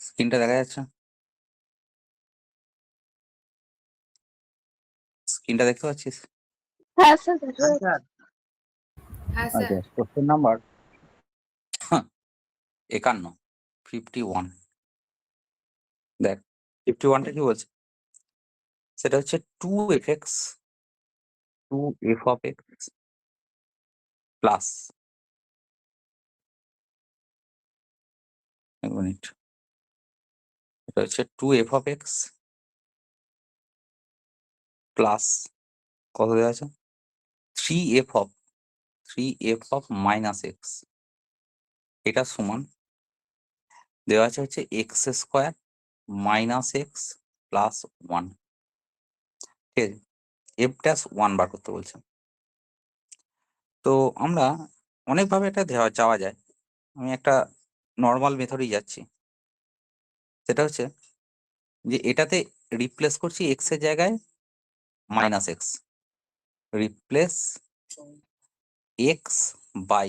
স্ক্রিনটা দেখা যাচ্ছে? স্ক্রিনটা দেখতে পাচ্ছিস? হ্যাঁ স্যার হ্যাঁ স্যার। আচ্ছা, কোশ্চেন নাম্বার 51, 51। দেখ 51টা কি বলছে, সেটা হচ্ছে 2f(x) 2f(x) প্লাস, এক মিনিট, এটা হচ্ছে 2f(x) প্লাস কত দেওয়া আছে, 3f minus x, এটা সমান দেওয়া আছে হচ্ছে x² minus x প্লাস 1। ঠিক আছে, f'1 বার করতে বলছে। তো আমরা অনেকভাবে এটা যাওয়া যায়, আমি একটা নর্মাল মেথডেই যাচ্ছি। সেটা হচ্ছে যে এটাতে রিপ্লেস করছি x এর জায়গায় minus x, replace x by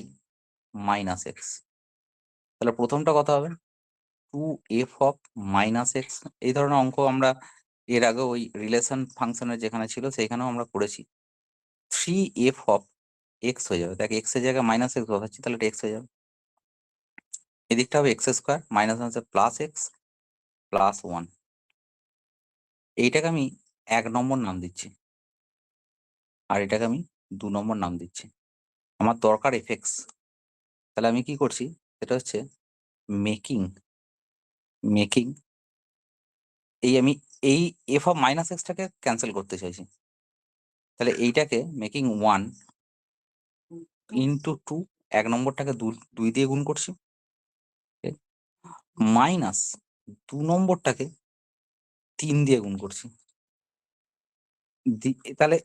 minus x. তাহলে প্রথমটা কত হবে, 2f minus x। এই ধরনের অঙ্ক আমরা এর আগে ওই রিলেশন ফাংশনের যেখানে ছিল সেইখানেও আমরা করেছি। 3f(x) হয়ে যাবে, দেখ x এর জায়গায় মাইনাস এক্স বসাচ্ছি, তাহলে এটা x হয়ে যাবে। এদিকটা হবে x² মাইনাস আছে প্লাস এক্স প্লাস 1। এইটাকে আমি 1 নম্বর নাম দিচ্ছি, আর এটাকে আমি 2 নম্বর নাম দিচ্ছি। আমার দরকার f(x), তাহলে আমি কি করছি, সেটা হচ্ছে মেকিং আমি এই f অফ মাইনাস এক্সটাকে ক্যান্সেল করতে চাইছি। তাহলে এইটাকে মেকিং 1 ইন্টু 2, 1 নম্বরটাকে 2 দিয়ে গুণ করছি, মাইনাস 2 নম্বরটাকে 3 দিয়ে গুণ করছি। তাহলে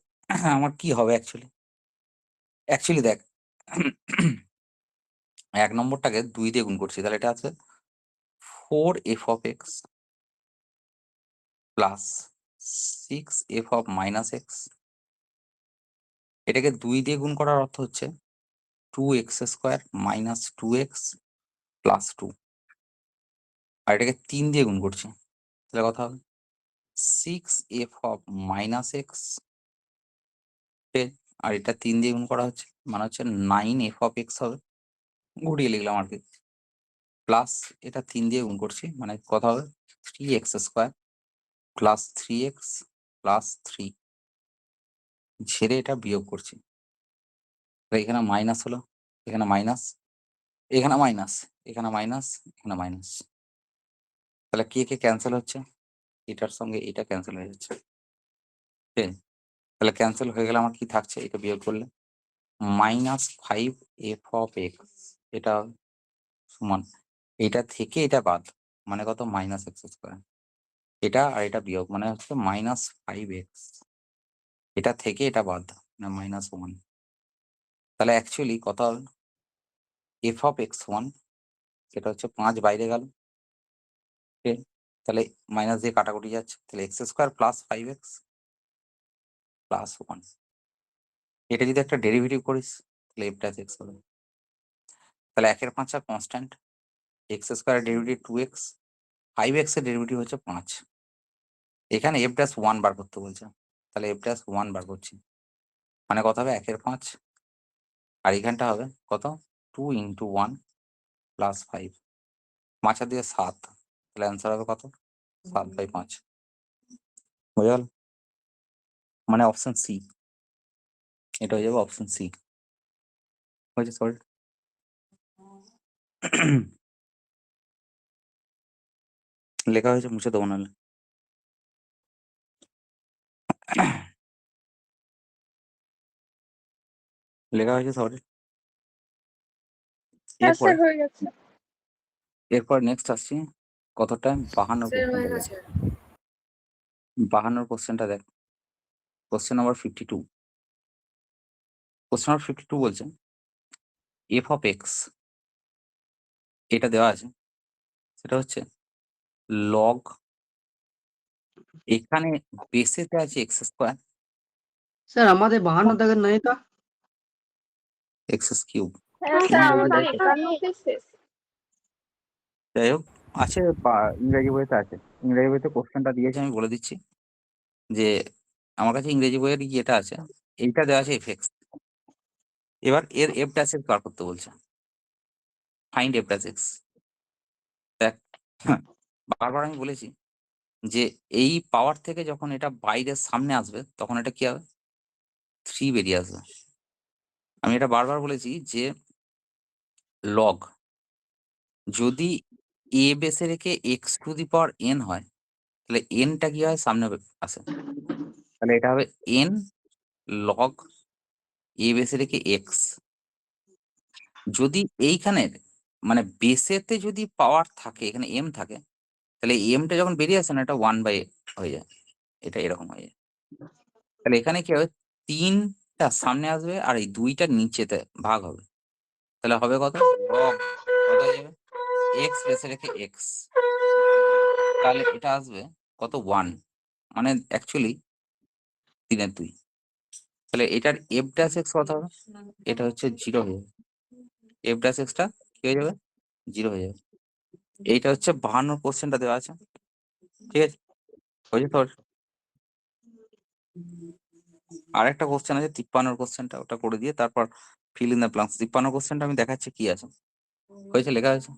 আমার কি হবে অ্যাকচুয়ালি দেখ, 1 নম্বরটাকে 2 দিয়ে গুণ করছি, তাহলে এটা আছে 4f(x) plus 6f minus x। এটাকে 2 দিয়ে গুণ করার অর্থ হচ্ছে 2x² minus 2x প্লাস 2, আর এটাকে 3 দিয়ে গুণ করছি, তাহলে কথা হবে 6f minus x, আর এটা 3 দিয়ে গুণ করা হচ্ছে মানে হচ্ছে 9f(x) হবে, ঘুরিয়ে লিখলাম আর কি, প্লাস এটা 3 দিয়ে গুণ করছি মানে কথা হবে 3x² প্লাস 3x প্লাস 3, ঝেড়ে এটা বিয়োগ করছি, এখানে মাইনাস হলো, এখানে মাইনাস, এখানে মাইনাস, এখানে মাইনাস, এখানে মাইনাস, তাহলে কে ক্যান্সেল হচ্ছে, এটার সঙ্গে এটা ক্যান্সেল হয়ে যাচ্ছে। ঠিক আছে, তাহলে ক্যান্সেল হয়ে গেলে আমার কি থাকছে, এটা বিয়োগ করলে -5f(x), এটা সমান এটা থেকে এটা বাদ মানে কত, -x², এটা আর এটা বিয়োগ মানে হচ্ছে -5x, এটা থেকে এটা বাদ মানে -1। তাহলে অ্যাকচুয়ালি কত হবে, f(x1) সেটা হচ্ছে 5 বাইরে গেল, তাহলে মাইনাস দিয়ে কাটাকুটি যাচ্ছে, তাহলে x² প্লাস 5x প্লাস 1। এটা যদি একটা ডেরিভেটিভ করিস তাহলে f'(x) হবে। তাহলে 1/5 কনস্ট্যান্ট, x² এর ডেরিভেটিভ 2x, 5x এর ডেরিভেটিভ হচ্ছে 5। এখানে f'1 বার করতে বলছে, তাহলে f'1 বার করছি মানে কত হবে 1/5, আর এখানটা হবে কত 2 × 1 প্লাস 5, 5 আর দিয়ে 7, তাহলে অ্যান্সার হবে কত 7/5, হয়ে গেল, মানে অপশন সি, এটা হয়ে যাবে অপশন সি। হয়েছে, সরি। লেখা হয়েছে, মুছে দেবো নাহলে। লেখা হয়েছে, সরি। হ্যাঁ স্যার হয়ে গেছে। এরপর নেক্সট আসছি কতটা, 52 স্যার হয়ে কোশ্চেনটা দেখ, গেছে। 52 কোশ্চেনটা দেখ, কোশ্চেন নাম্বার 52। কোশ্চেন নাম্বার 52 বলছে f(x) এটা দেওয়া আছে, সেটা হচ্ছে লগ, এখানে বেসেতে আছে x², স্যার আমাদের 52 দাগের নাই তো, x³ হ্যাঁ স্যার আমাদের 51 শেষ। যাই হোক আছে বা ইংরেজি বইতে আছে। ইংরেজি বইতে কোশ্চেনটা দিয়েছে, আমি বলে দিচ্ছি যে আমার কাছে ইংরেজি বইয়ের ইয়েটা আছে, এইটা দেওয়া আছে এফ এক্স। এবার এর এফ ড্যাশ এক্স বার করতে বলছে, ফাইন্ড এফ ড্যাশ এক্স। দেখ, বারবার আমি বলেছি যে এই পাওয়ার থেকে যখন এটা বাইরের সামনে আসবে তখন এটা কি হবে, 3 বেরিয়ে আসবে। আমি এটা বারবার বলেছি যে লগ যদি এ বেসে রেখে x to the power N হয়, তাহলে এনটা কি হয়, সামনে আসে, তাহলে এটা হবে এন লগ এ বেসে রেখে এক্স। যদি এইখানের মানে বেসেতে যদি পাওয়ার থাকে, এখানে এম থাকে, তাহলে এমটা যখন বেরিয়ে আসে না, এটা 1/, হয়ে যায়, এটা এরকম হয়ে যায়। তাহলে এখানে কি হবে, 3টা সামনে আসবে আর এই 2টা নিচেতে ভাগ হবে, তাহলে হবে কত, log কত হয়ে যাবে, এক্স বেসে রেখে এক্স, তাহলে এটা আসবে কত, 1, মানে অ্যাকচুয়ালি 3/2। তাহলে এটার এফ ড্যাশ এক্স কত হবে, এটা হচ্ছে 0 হয়ে যাবে, এফ ড্যাশ এক্সটা কি হয়ে যাবে, 0 হয়ে যাবে। এইটা হচ্ছে 52 কোশ্চেনটা দেওয়া আছে, ঠিক আছে, হয়েছে তোর। আর একটা কোশ্চেন আছে 53 কোশ্চেনটা, ওটা করে দিয়ে তারপর ফিল ইন দ্য ব্ল্যাঙ্কস। 53 কোশ্চেনটা আমি দেখাচ্ছি কি আছে, হয়েছে, লেখা হয়েছে,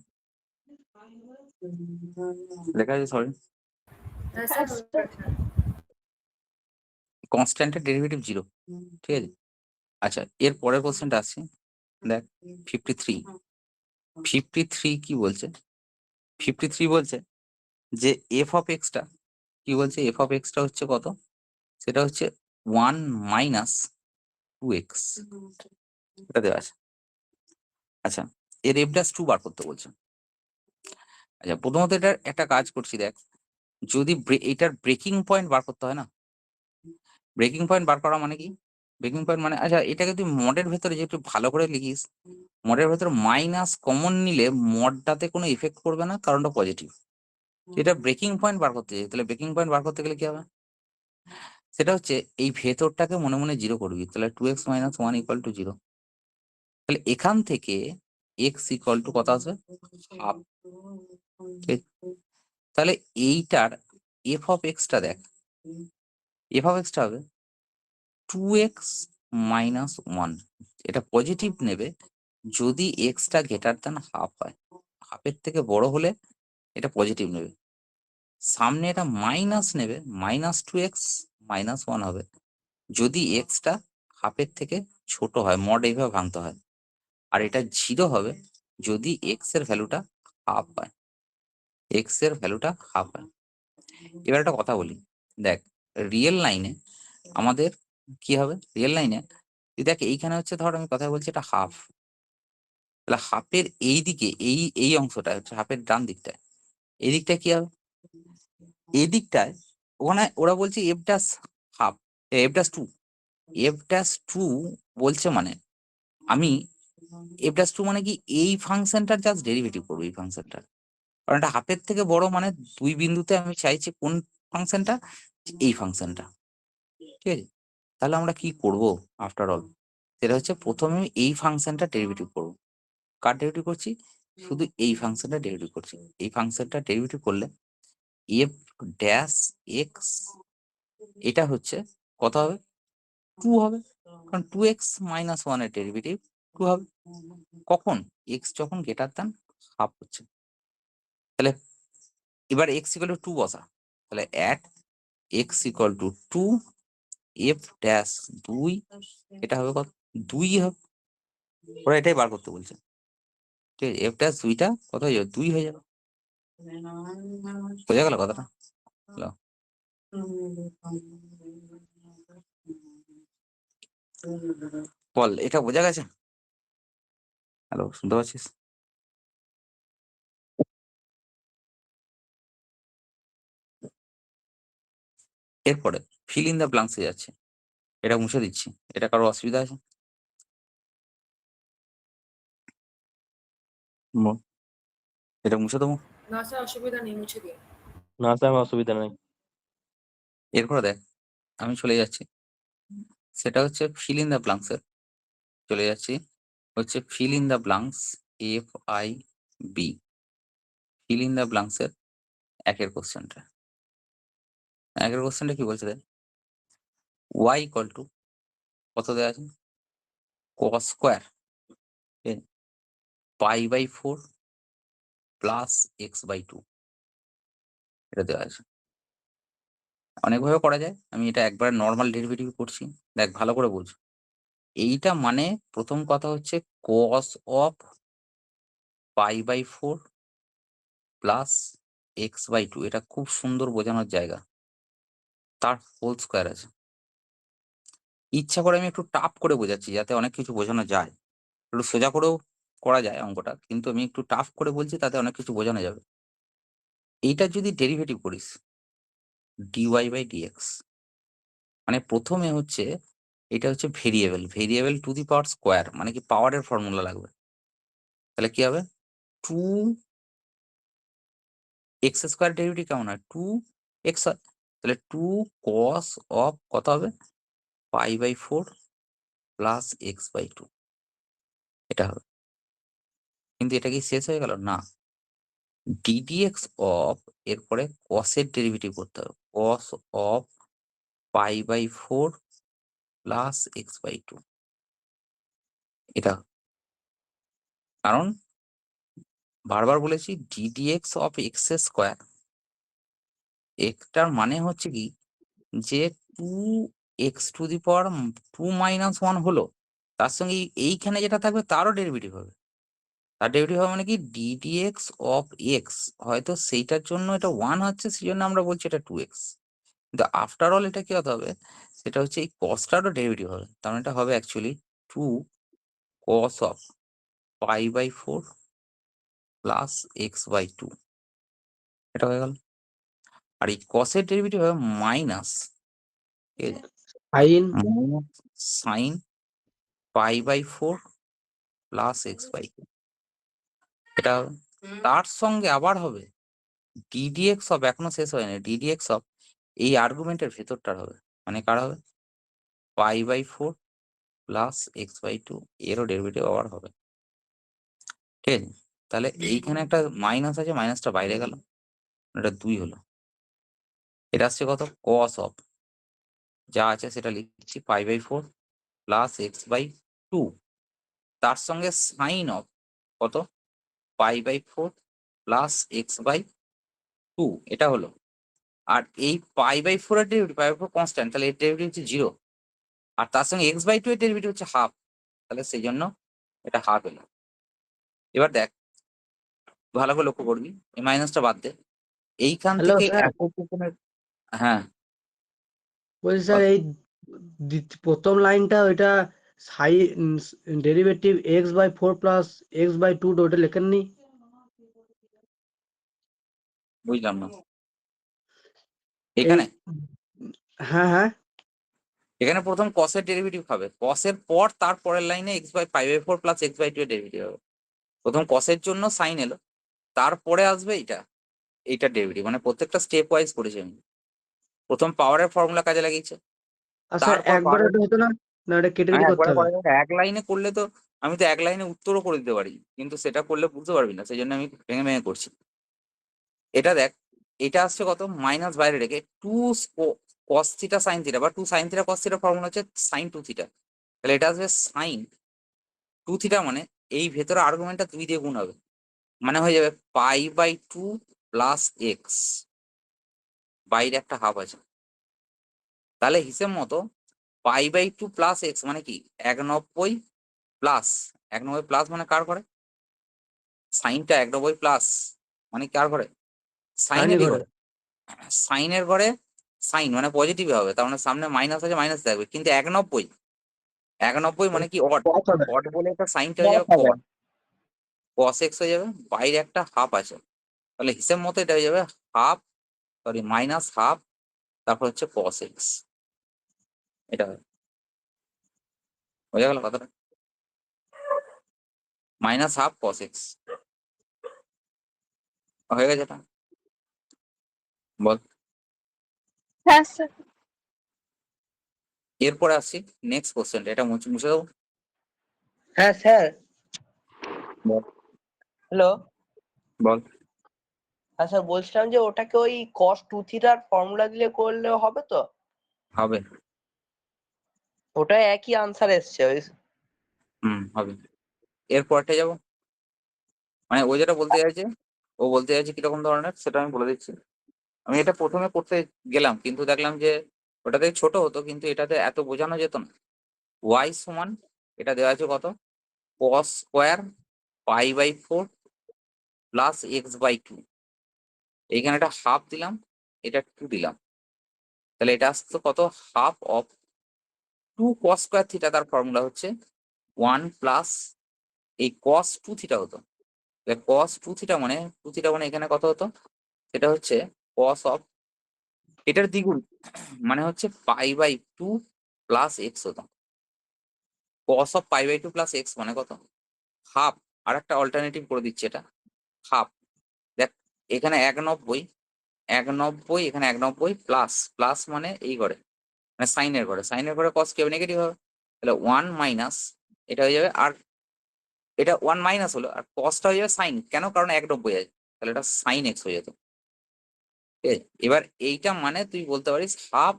লেখা আছে, সরি, হ্যাঁ স্যার। কনস্ট্যান্টের ডেরিভেটিভ 0, ঠিক আছে। আচ্ছা, এর পরের কোশ্চেনটা আসছে, দেখ 53 কি বলছে, 53 বলছে যে এফ অফ এক্সটা কি বলছে, এফ অফ এক্সটা হচ্ছে কত, সেটা হচ্ছে 1 মাইনাস 2x, এটা দেওয়া আছে। আচ্ছা, এর এফ ড্যাশ 2 বার করতে বলছে। আচ্ছা, প্রথমত এটা একটা কাজ করছি, দেখ, যদি এটার ব্রেকিং পয়েন্ট বার করতে হয় না, ব্রেকিং পয়েন্ট বার করা মানে কি, ব্রেকিং পয়েন্ট মানে, আচ্ছা এটাকে তুই মডের ভেতরে যে একটু ভালো করে লিখিস, মডের ভেতরে মাইনাস কমন নিলে মডটাতে কোনো ইফেক্ট করবে না, কারণটা পজিটিভ। এটা ব্রেকিং পয়েন্ট বার করতে চাই, তাহলে ব্রেকিং পয়েন্ট বার করতে গেলে কি হবে, সেটা হচ্ছে এই ভেতরটাকে মনে মনে 0 করবি, তাহলে 2x - 1 = 0। তাহলে এখান থেকে x = কত আসবে, হাফ। তাহলে এইটার এফ অফ এক্সটা দেখ, এফ অফ এক্সটা হবে 2x - 1, এটা পজিটিভ নেবে যদি এক্সটা গ্রেটার দ্যান হাফ হয়, হাফের থেকে বড় হলে এটা পজিটিভ নেবে, সামনে এটা মাইনাস নেবে, -2x - 1 হবে যদি এক্সটা হাফের থেকে ছোট হয়, মড এইভাবে ভাঙতে হয়। আর এটা 0 হবে যদি এক্স এর ভ্যালুটা হাফ হয়, এক্স এর ভ্যালুটা হাফ হয়। এবার একটা কথা বলি, দেখ, রিয়েল লাইনে আমাদের কি হবে, রিয়েল লাইনে দেখ, এইখানে হচ্ছে, ধর আমি কথা বলছি, এটা হাফ, তাহলে হাফের এই দিকে এই অংশটা হচ্ছে হাফের ডান দিকটায়, এই দিকটায় কি হবে, এই দিকটায় ওখানে ওরা বলছে F dash half, F dash 2, F dash 2 বলছে, মানে আমি এফ ড্যাশ 2 মানে কি, এই ফাংশনটার জাস্ট ডেরিভেটিভ করবো, এই ফাংশনটার, কারণ এটা হাফের থেকে বড়, মানে 2 বিন্দুতে আমি চাইছি কোন ফাংশনটা, এই ফাংশনটা, ঠিক আছে। তাহলে আমরা কি করব, আফটার অল, সেটা হচ্ছে প্রথমে আমি এই ফাংশনটা ডেরিভেটিভ করব। কার ডেরিভেটিভ করছি, শুধু এই ফাংশনটা ডেরিভেটিভ করছি। এই ফাংশনটা ডেরিভেটিভ করলে এফ ড্যাশ এক্স, এটা হচ্ছে কত হবে, 2 হবে, কারণ 2x - 1 এর ডেরিভেটিভ 2 হবে, কখন, এক্স যখন গ্রেটার দ্যান হাফ হচ্ছে। তাহলে এবার x = 2 বসা, তাহলে অ্যাট x = 2, এফ ড্যাশ 2, এটা হবে কত, 2 হবে, ওরা এটাই বার করতে বলছে, ঠিক আছে। এফ ড্যাশ 2টা কত হয়ে যাবে, 2 হয়ে যাবে, বোঝা গেল কথাটা, হলো? বল, এটা বোঝা গেছে, হ্যালো, শুনতে পাচ্ছিস? এরপরে ফিল ইন দ্য ব্ল্যাঙ্কসে যাচ্ছে, এটা মুছে দিচ্ছি, এটা কারো অসুবিধা আছে, বল। এটা মুছে দেবো, না স্যার, অসুবিধা নেই, মুছে দিন। না স্যার, আমার অসুবিধা নাই। এরপরে দেখ, আমি চলে যাচ্ছি, সেটা হচ্ছে ফিল ইন দ্য ব্ল্যাঙ্কস এর, চলে যাচ্ছি হচ্ছে fill in the blanks, FIB, fill in the blanks এর একের কোশ্চেনটা কি বলছে দেখ, y ইকুয়াল টু কত দেওয়া আছে, cos square pi by 4 plus x by 2 এটা দেওয়া আছে। অনেকভাবে করা যায়, আমি এটা একবার নর্মাল ডেরিভেটিভ করছি, দেখ ভালো করে বুঝ। এইটা মানে প্রথম কথা হচ্ছে cos of pi by 4 plus x by 2, এটা খুব সুন্দর বোঝানোর জায়গা, তার হোল স্কোয়ার আছে। ইচ্ছা করে আমি একটু টাফ করে বোঝাচ্ছি যাতে অনেক কিছু বোঝানো যায়, একটু সোজা করেও করা যায় অঙ্কটা, কিন্তু আমি একটু টাফ করে বলছি তাতে অনেক কিছু বোঝানো যাবে। এইটা যদি ডেরিভেটিভ করিস ডিওয়াই বাই ডিএক্স, মানে প্রথমে হচ্ছে এটা হচ্ছে variable two the power square, মানে কি পাওয়ারের ফর্মুলা লাগবে, তাহলে কি হবে 2x স্কোয়ার ডেরিভেটিভ কেমন হয় 2x, তাহলে 2 cos অফ কত হবে pi by 4 plus x by 2 এটা হবে। কিন্তু এটা কি শেষ হয়ে গেল না, ডিডিএক্স অফ এরপরে cos এর ডেরিভেটিভ করতে হবে, cos of pi by 4 plus x by 2 এটা, কারণ বারবার বলেছি ডিডিএক্স অফ এক্স স্কোয়ার, একটার মানে হচ্ছে কি যে 2x টু দি পাওয়ার 2 - 1 হলো, তার সঙ্গে এইখানে যেটা থাকবে তারও ডেরিভেটিভ হবে, তার ডেরিভেটিভ হবে মানে কি ডিডিএক্স অফ এক্স, হয়তো সেইটার জন্য এটা 1 হচ্ছে সেই জন্য আমরা বলছি এটা 2x, কিন্তু আফটার অল এটা কি হতে হবে, সেটা হচ্ছে এই কসটারও ডেরিভেটিভ হবে, তার মানে এটা হবে actually 2 cos of pi by 4 plus x by 2 এটা হয়ে গেল। আর এই কসের ডেরিভেটিভ হবে মাইনাস, ঠিক আছে, sine sine pi by 4 plus x by 2 এটা হবে। তার সঙ্গে আবার হবে ডিডিএক্স অফ, এখনো শেষ হয়নি, ডিডিএক্স অফ এই আর্গুমেন্টের ভেতরটার হবে, মানে কার হবে pi by 4 plus x by 2 এরও ডেরিভেটিভ আবার হবে, ঠিক আছে। তাহলে এইখানে একটা মাইনাস আছে, মাইনাসটা বাইরে গেল, এটা 2 হলো। এটা আসছে কত cos অফ, যা আছে সেটা লিখছি pi by 4 plus x by 2, তার সঙ্গে সাইন অফ কত pi by 4 plus x by 2 এটা হলো। আর এই পাই বাই 4 এর ডেরিভেটিভ, পাই বাই 4 কনস্ট্যান্ট, তাহলে এর ডেরিভেটিভ হচ্ছে 0, আর তার সঙ্গে এক্স বাই 2 এর ডেরিভেটিভ হচ্ছে হাফ, তাহলে সেই জন্য এটা হাফ এলো। এবার দেখ ভালো করে লক্ষ্য করবি, এই মাইনাসটা বাদ দে, এইখান হ্যালো থেকে স্যার, একক রকমের, হ্যাঁ বলছি স্যার এই প্রথম লাইনটা ওইটা sine derivative x by 4 plus x by 2 ওটা লেখেননি? বুঝলাম না এই এখানে, হ্যাঁ হ্যাঁ, এখানে প্রথম কসের ডেরিভেটিভ খাবে, কসের পর তার পরের লাইনে x by pi by 4 plus x by 2 এর ডেরিভেটিভ হবে। প্রথম কসের জন্য সাইন এলো, তারপরে আসবে এইটা ডেরিভেটিভ, মানে প্রত্যেকটা স্টেপ ওয়াইজ করেছি আমি। প্রথম পাওয়ারের ফর্মুলা কাজে লাগিয়েছে, আর স্যার তারপর একবার পাওয়ারের, ওটা হতো না, না ওটা কেটে হ্যাঁ কেটে করতে একবারে হবে? করা যাবে, এক লাইনে করলে তো, আমি তো এক লাইনে উত্তরও করে দিতে পারি, কিন্তু সেটা করলে বুঝতে পারবি না, সেই জন্য আমি ভেঙে ভেঙে করছি। এটা দেখ, এটা আসছে কত মাইনাস বাইরে রেখে 2 cos থিটা সাইন থিটা, বা 2 sine theta cos theta formula হচ্ছে সাইন 2 থিটা, তাহলে এটা আসবে সাইন 2 থিটা, মানে এই ভেতরে আর্গুমেন্টটা 2 দিয়ে গুণ হবে, মানে হয়ে যাবে পাই বাই 2 প্লাস এক্স, বাইরে একটা হাফ আছে, তাহলে হিসেব মতো পাই বাই 2 প্লাস এক্স মানে কি 91 প্লাস 91 প্লাস মানে কার করে সাইনটা, 91 প্লাস মানে কার করে সাইনই সাইনেরই ঘরে। করে, সাইনের ঘরে সাইন মানে পজিটিভ হবে, তার মানে সামনে মাইনাস আছে, মাইনাস থাকবে, কিন্তু 91 মানে কি অড, কত হবে? অড বলে একটা সাইনটা হয়ে যাবে কট, কস এক্স হয়ে যাবে, বাইরে একটা হাফ আছে, তাহলে হিসেব মতো এটা হয়ে যাবে হাফ, সরি মাইনাস হাফ, তারপর হচ্ছে কস এক্স, এটা হবে, বোঝা গেল কথাটা, মাইনাস হাফ কস এক্স হয়ে গেছে এটা, বল। হ্যাঁ স্যার। এরপরে আসছি নেক্সট কোশ্চেনটা, এটা মুছে মুছে দেবো, হ্যাঁ স্যার, বল হ্যালো। বল। আচ্ছা বলছিলাম যে ওটাকে ওই cos 2 থিটার ফর্মুলা দিলে করলে হবে তো? হবে। ওটা একই আনসার এসছে ওই হবে। এরপরটা যাবো, মানে ও যেটা বলতে চাইছে, ও বলতে চাইছে কিরকম ধরনের সেটা আমি বলে দিচ্ছি। আমি এটা প্রথমে করতে গেলাম কিন্তু দেখলাম যে ওটাতে ছোট হতো, কিন্তু এটাতে এত বোঝানো যেত না। ওয়াই সমান, এটা দেওয়া আছে কত, cos square pi by 4 plus x by 2। এইখানে একটা হাফ দিলাম, এটা 2 দিলাম, তাহলে এটা আসতো কত, half of 2 cos square theta, তার ফর্মুলা হচ্ছে 1 প্লাস এই cos 2 থিটা হতো, cos 2 থিটা মানে 2 থিটা মানে এখানে কত হতো, সেটা হচ্ছে cos অফ, এটার দ্বিগুণ মানে হচ্ছে পাই বাই 2 প্লাস এক্স হতো। cos of pi by 2 plus x মানে কত, হাফ। আর একটা অল্টারনেটিভ করে দিচ্ছে, এটা হাফ। দেখ এখানে 1/90, 1/90, এখানে 1/90 প্লাস প্লাস মানে এই ঘরে, মানে সাইনের ঘরে, সাইনের ঘরে cos কি হবে, নেগেটিভ হবে, তাহলে 1 মাইনাস এটা হয়ে যাবে, আর এটা 1 মাইনাস হলো, আর cosটা হয়ে যাবে সাইন, কেন, কারণ 1/90 আছে, তাহলে এটা সাইন এক্স হয়ে যেত। ঠিক আছে, এবার এইটা মানে তুই বলতে পারিস half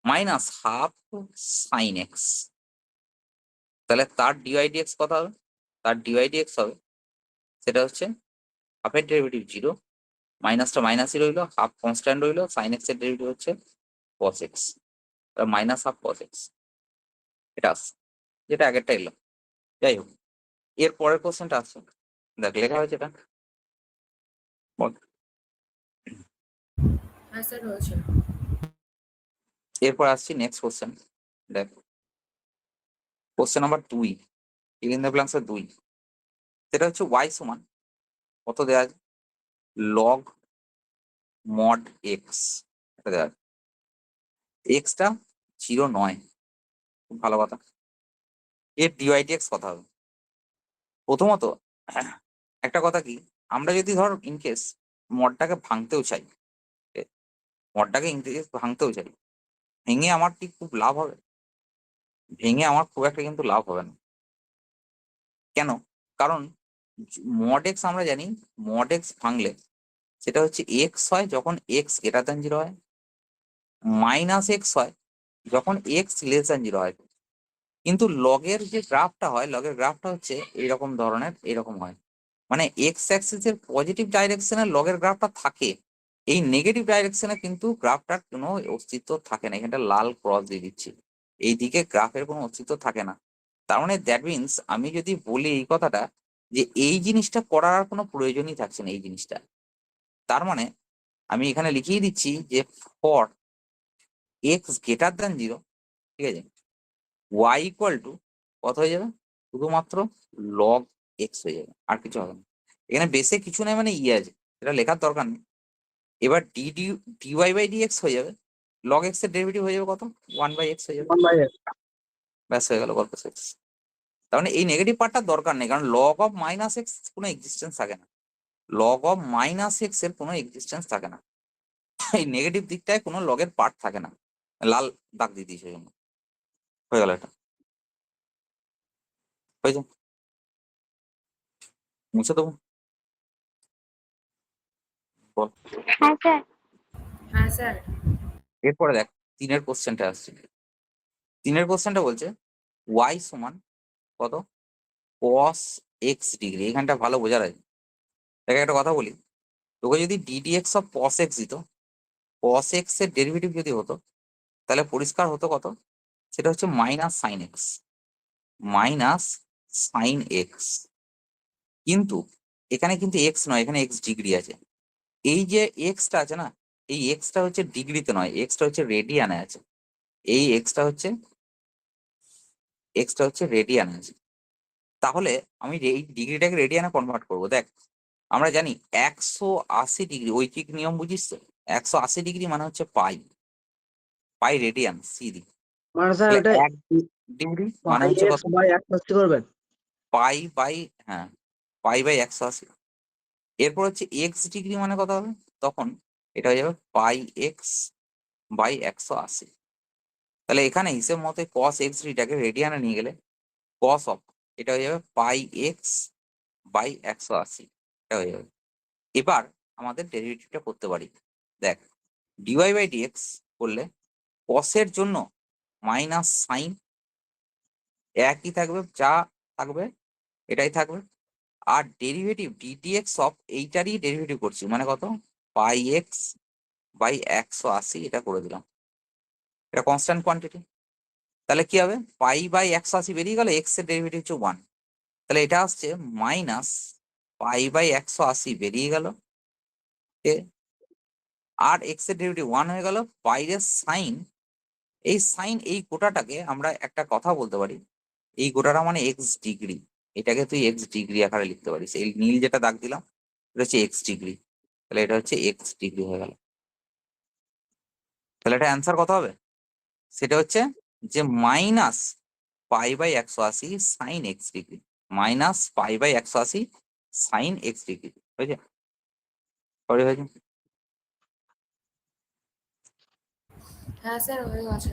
minus half sine x, তাহলে তার ডিওয়াইডিএক্স কত হবে, তার ডিওয়াইডিএক্স হবে, সেটা হচ্ছে হাফের ডেরিভেটিভ 0, মাইনাসটা মাইনাসই রইলো, হাফ কনস্ট্যান্ট রইলো, সাইন এক্স এর ডেরিভেটিভ হচ্ছে cos x, minus half cos x, এটা আসছে, যেটা আগেরটা এলো। যাই হোক, এর পরের কোশ্চেনটা আসছে, দেখ লেখা হয়েছে এটা, বল। হ্যাঁ স্যার হয়েছে। এরপর আসছি নেক্সট কোশ্চেন, দেখ question number 2, fill in the blanks 2, সেটা হচ্ছে y সমান কত দেওয়া আছে, লগ মড এক্স, এটা দেওয়া আছে, এক্সটা 0 নয়, খুব ভালো কথা। এর ডিওয়াইডিএক্স কত হবে। প্রথমত একটা কথা কি, আমরা যদি ধর ইনকেস মডটাকে ভাঙতেও চাই, মডটাকে ইনকেস ভাঙতেও চাই, ভেঙে আমার কি খুব লাভ হবে, ভেঙে আমার খুব একটা কিন্তু লাভ হবে না। কেন, কারণ মড এক্স আমরা জানি, মড এক্স ভাঙলে সেটা হচ্ছে এক্স হয় যখন এক্স গ্রেটার দ্যান 0 হয়, মাইনাস এক্স হয় যখন এক্স লেস দ্যান 0 হয়। কিন্তু লগের যে গ্রাফটা হয়, লগের গ্রাফটা হচ্ছে এইরকম ধরনের, এরকম হয়, মানে এক্স অ্যাক্সিসের পজিটিভ ডাইরেকশনে লগের গ্রাফটা থাকে, এই নেগেটিভ ডাইরেকশনে কিন্তু গ্রাফটার কোনো অস্তিত্ব থাকে না, এখানটা লাল ক্রস দিয়ে দিচ্ছি, এই দিকে গ্রাফের কোনো অস্তিত্ব থাকে না। তার মানে দ্যাট মিনস আমি যদি বলি এই কথাটা, যে এই জিনিসটা করার আর কোনো প্রয়োজনই থাকছে না এই জিনিসটা, তার মানে আমি এখানে লিখিয়ে দিচ্ছি যে ফর এক্স গ্রেটার দ্যান 0, ঠিক আছে, ওয়াই ইকুয়াল টু কত হয়ে যাবে, শুধুমাত্র লগ এক্স হয়ে যাবে, আর কিছু হবে না। এখানে বেসে কিছু নেই, মানে আছে, এটা লেখার দরকার নেই। এবার ডিওয়াই বাই ডিএক্স হয়ে যাবে, লগ এক্স এর ডেরিভেটিভ হয়ে যাবে কত, 1/x হয়ে যাবে, 1/x। ব্যাস হয়ে গেল গল্প শেষ। তার মানে এই নেগেটিভ পার্টটার দরকার নেই, কারণ লগ অফ মাইনাস এক্স কোনো এক্সিস্টেন্স থাকে না, লগ অফ মাইনাস এক্স এর কোনো এক্সিস্টেন্স থাকে না, এই নেগেটিভ দিকটায় কোনো লগের পার্ট থাকে না, লাল দাগ দিয়ে দিয়েছে জন্য, হয়ে গেল, এটা হয়েছে, মুছে দেবো, বল। হ্যাঁ স্যার। হ্যাঁ স্যার। এরপরে দেখ 3-এর কোশ্চেনটা আসছে, 3-এর কোশ্চেনটা বলছে ওয়াই সমান কত, cos এক্স ডিগ্রি, এখানটা ভালো বোঝা যায়। দেখ একটা কথা বলি, তোকে যদি ডিডিএক্স অফ cos এক্স দিত, cos এক্স এর ডেরিভেটিভ যদি হতো, তাহলে পরিষ্কার হতো কত, সেটা হচ্ছে minus sine x, minus sine x. কিন্তু এখানে কিন্তু এক্স নয়, এখানে এক্স ডিগ্রি আছে, এই যে এক্সটা আছে না, এই এক্সটা হচ্ছে ডিগ্রিতে নয়, এক্সটা হচ্ছে রেডিয়ানে আছে, এই এক্সটা হচ্ছে রেডিয়ানে আছে। তাহলে আমি এই ডিগ্রিটাকে রেডিয়ানে কনভার্ট করবো। দেখ আমরা জানি 180 ডিগ্রি, ঐকিক নিয়ম বুঝিস তো, 180 ডিগ্রি মানে হচ্ছে পাই, পাই রেডিয়ান সি দি, মানে স্যার তাহলে ওটা 1 ডিগ্রি মানে হচ্ছে x কত, বাই 180 করবেন। পাই বাই, হ্যাঁ, পাই বাই 180। এরপর হচ্ছে এক্স ডিগ্রি মানে কত হবে, তখন এটা হয়ে যাবে পাই এক্স বাই 180। তাহলে এখানে হিসেব মতো cos এক্স ডিগ্রিটাকে রেডিয়ানে নিয়ে গেলে cos অফ, এটা হয়ে যাবে পাই এক্স বাই 180, এটা হয়ে যাবে। এবার আমাদের ডেরিভেটিভটা করতে পারি। দেখ, ডিওয়াই বাই ডিএক্স করলে কসের জন্য মাইনাস সাইন একই থাকবে, যা থাকবে এটাই থাকবে। আর ডেরিভেটিভ ডিডিএক্স অফ এইটারই ডেরিভেটিভ করছি, মানে কত, পাই এক্স বাই 180, এটা করে দিলাম। এটা কনস্ট্যান্ট কোয়ান্টিটি, তাহলে কি হবে, পাই বাই 180 বেরিয়ে গেল, এক্স এর ডেরিভেটিভ হচ্ছে 1, তাহলে এটা আসছে মাইনাস পাই বাই 180 বেরিয়ে গেল, আর এক্স এর ডেরিভেটিভ 1 হয়ে গেল, বাইরের সাইন, এই সাইন এই গোটাটাকে আমরা একটা কথা বলতে পারি, এই গোটাটা মানে এক্স ডিগ্রি, এটাকে তুই এক্স ডিগ্রি আকারে লিখতে পারিস। এই নীল যেটা দাগ দিলাম এটা হচ্ছে এক্স ডিগ্রি, তাহলে এটা হচ্ছে এক্স ডিগ্রি হয়ে গেল। তাহলে এটা অ্যান্সার কত হবে, সেটা হচ্ছে যে minus pi by 180 sine x degree, minus pi by 180 sine x degree, হয়েছে? সরি, হয়েছে? হ্যাঁ স্যার হয়ে গেছে।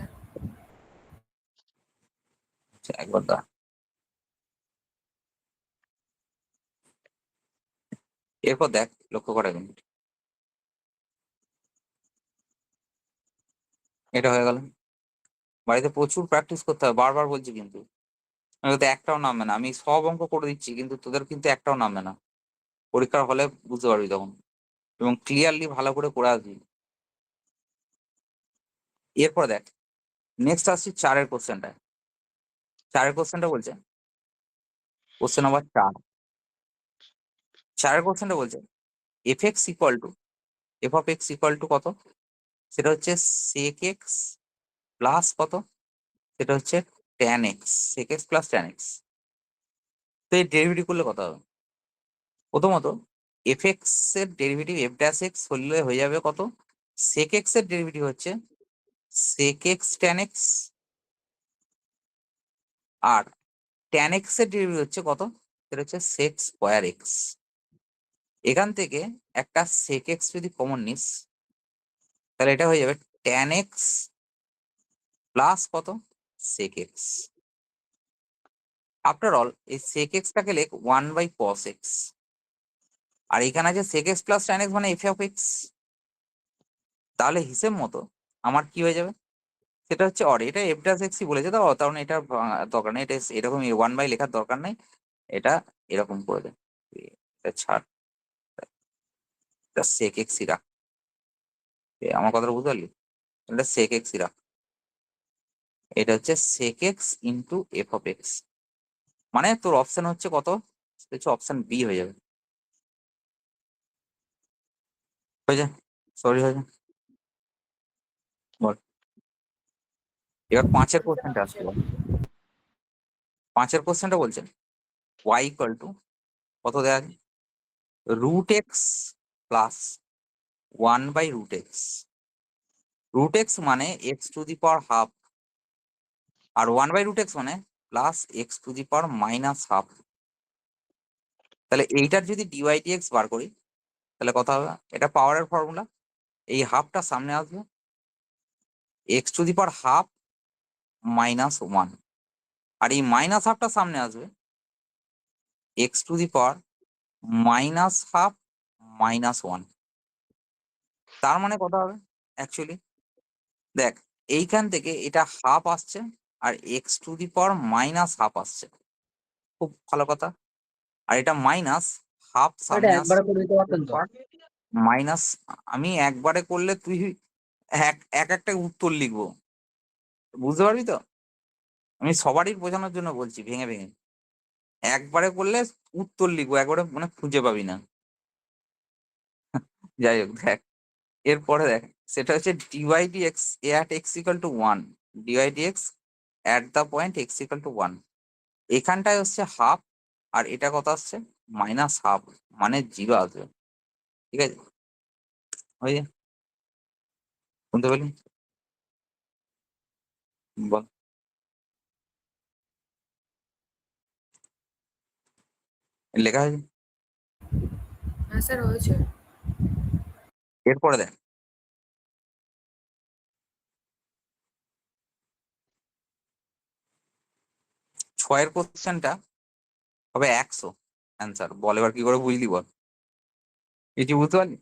আচ্ছা, একবার দা, এরপর দেখ, লক্ষ্য করা কিন্তু এটা হয়ে গেল। বাড়িতে প্রচুর প্র্যাকটিস করতে হবে, বারবার বলছি, কিন্তু তো একটাও নামবে না। আমি সব অঙ্ক করে দিচ্ছি, কিন্তু তোদের কিন্তু একটাও নামবে না। পরীক্ষার হলে বুঝতে পারবি তখন, এবং ক্লিয়ারলি ভালো করে করে আসবি। এরপর দেখ, নেক্সট আসছি 4-এর কোশ্চেনটা। 4-এর কোশ্চেনটা বলছে, কোশ্চেন নাম্বার 4। 4-এর কোশ্চেনটা বলছে f x equal to, f of x equal to কত, সেটা হচ্ছে সেক এক্স প্লাস কত, সেটা হচ্ছে tan x, sec x plus tan x. তো এই ডেরিভেটিভ করলে কত হবে? প্রথমত এফ এক্স এর ডেরিভেটিভ এফ ড্যাশ এক্স হলে হয়ে যাবে কত, সেক এক্স এর ডেরিভেটিভ হচ্ছে সেক এক্স ট্যান এক্স, আর ট্যান এক্স এর ডেরিভেটিভ হচ্ছে কত, সেটা হচ্ছে সেক স্কোয়ার এক্স। এখান থেকে একটা সেক এক্স যদি কমন নিস, তাহলে এটা হয়ে যাবে ট্যান এক্স প্লাস কত, সেক এক্স। আফটার অল এই সেক এক্সটাকে লেখ 1/cos এক্স, আর এখানে আছে sec x plus tan x মানে এফ অফ এক্স। তাহলে হিসেব মতো আমার কি হয়ে যাবে, সেটা হচ্ছে অর, এটা এফ ড্যাশ এক্সই বলেছে, তো কারণ এটা দরকার নেই, এটা এরকম 1 বাই লেখার দরকার নেই, এটা এরকম করে দে, এটা ছাড়, এটা সেক এক্সই রাখ। আমার কথাটা বুঝতে পারলি, এটা সেক এক্সই রাখ, এটা হচ্ছে sec x into f of x, মানে তোর অপশন হচ্ছে কত, হচ্ছে অপশন বি হয়ে যাবে। হয়ে যায়, সরি হয়ে যায়, বল। এবার 5-এর কোশ্চেনটা আসছে, বল। 5-এর কোশ্চেনটা বলছেন ওয়াই ইকুয়াল টু কত দেওয়া আছে, root x plus 1/√x। Root x মানে x to the power half, আর 1/√x মানে plus x to the power minus half. তাহলে এইটার যদি ডিওয়াই ডিএক্স বার করি, তাহলে কথা হবে, এটা পাওয়ারের ফর্মুলা, এই হাফটা সামনে আসবে, x to the power half minus 1, আর এই মাইনাস হাফটা সামনে আসবে, x to the power minus half minus 1। তার মানে কথা হবে অ্যাকচুয়ালি, দেখ, এইখান থেকে এটা হাফ আসছে, আর x to the power minus half আসছে, খুব ভালো কথা। আর এটা মাইনাস হাফ এটা সামনে একবারে আসছে, করে দিতে পারতেন তো। মাইনাস, আমি একবারে করলে তুই এক এক একটা উত্তর লিখবো, বুঝতে পারবি তো? আমি সবারই বোঝানোর জন্য বলছি, ভেঙে ভেঙে। একবারে করলে উত্তর লিখবো, একবারে মানে খুঁজে পাবি না। যাই হোক, দেখ, এরপরে দেখ, সেটা হচ্ছে d y d x at x equal to 1, d y d x at the point x equal to 1। এখানটায় হচ্ছে হাফ, আর এটা কত আসছে, মাইনাস হাফ, মানে 0 আসবে। ঠিক আছে, ওই যে, শুনতে পেলি, বল। লেখা হয়েছে। হ্যাঁ স্যার হয়েছে। এরপরে দেখ, 6-এর কোশ্চেনটা হবে 100 অ্যান্সার, বল এবার কি করে বুঝলি, বল। এটি বুঝতে পারলি?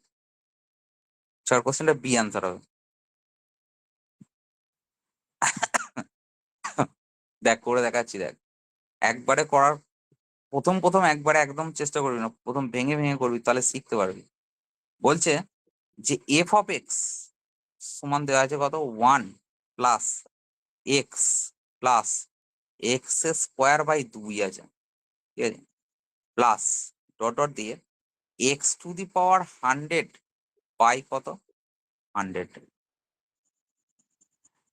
চার কোশ্চেনটা বি অ্যান্সার হবে। দেখ করে দেখাচ্ছি, দেখ একবারে করার প্রথম একবারে একদম চেষ্টা করবি না, প্রথম ভেঙে ভেঙে করবি, তাহলে শিখতে পারবি। বলছে যে এফ অফ এক্স সমান দেওয়া আছে কত, 1 plus x plus x square by 2 আছে, ঠিক আছে, প্লাস ডট ডট দিয়ে x to the power 100 by কত, 100।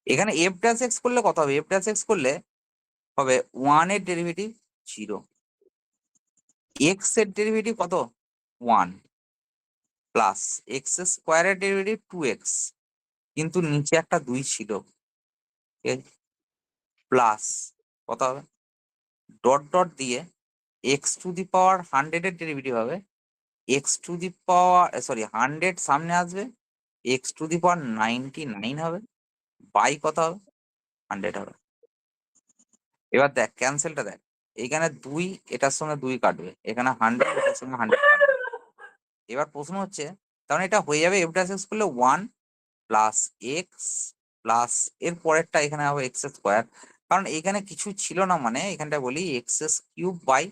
এখানে এফ ড্যাশ এক্স করলে কত হবে, এফ ড্যাশ এক্স করলে হবে 1 এর ডেরিভেটিভ 0, এক্স এর ডেরিভেটিভ কত 1, প্লাস এক্স স্কোয়ারের ডেরিভেটিভ 2x, কিন্তু নিচে একটা 2 ছিল, ঠিক আছে, প্লাস কত হবে ডট ডট দিয়ে এক্স টু দি পাওয়ার 100 এর ডেরিভেটিভ হবে x to the power, sorry 100 সামনে আসবে, এক্স টু দি পাওয়ার 99 হবে, বাই কত হবে 100 হবে। এবার দেখ ক্যান্সেলটা দেখ, এইখানে 2 এটার সঙ্গে 2 কাটবে, এখানে 100 এটার সঙ্গে 100 কাটবে। এবার প্রশ্ন হচ্ছে তার মানে এটা হয়ে যাবে এফ ড্যাশ এক্স করলে 1 প্লাস এক্স প্লাস এর পরেরটা এখানে হবে এক্স স্কোয়ার, কারণ এখানে কিছু ছিল না, মানে এখানটা বলি এক্স কিউব বাই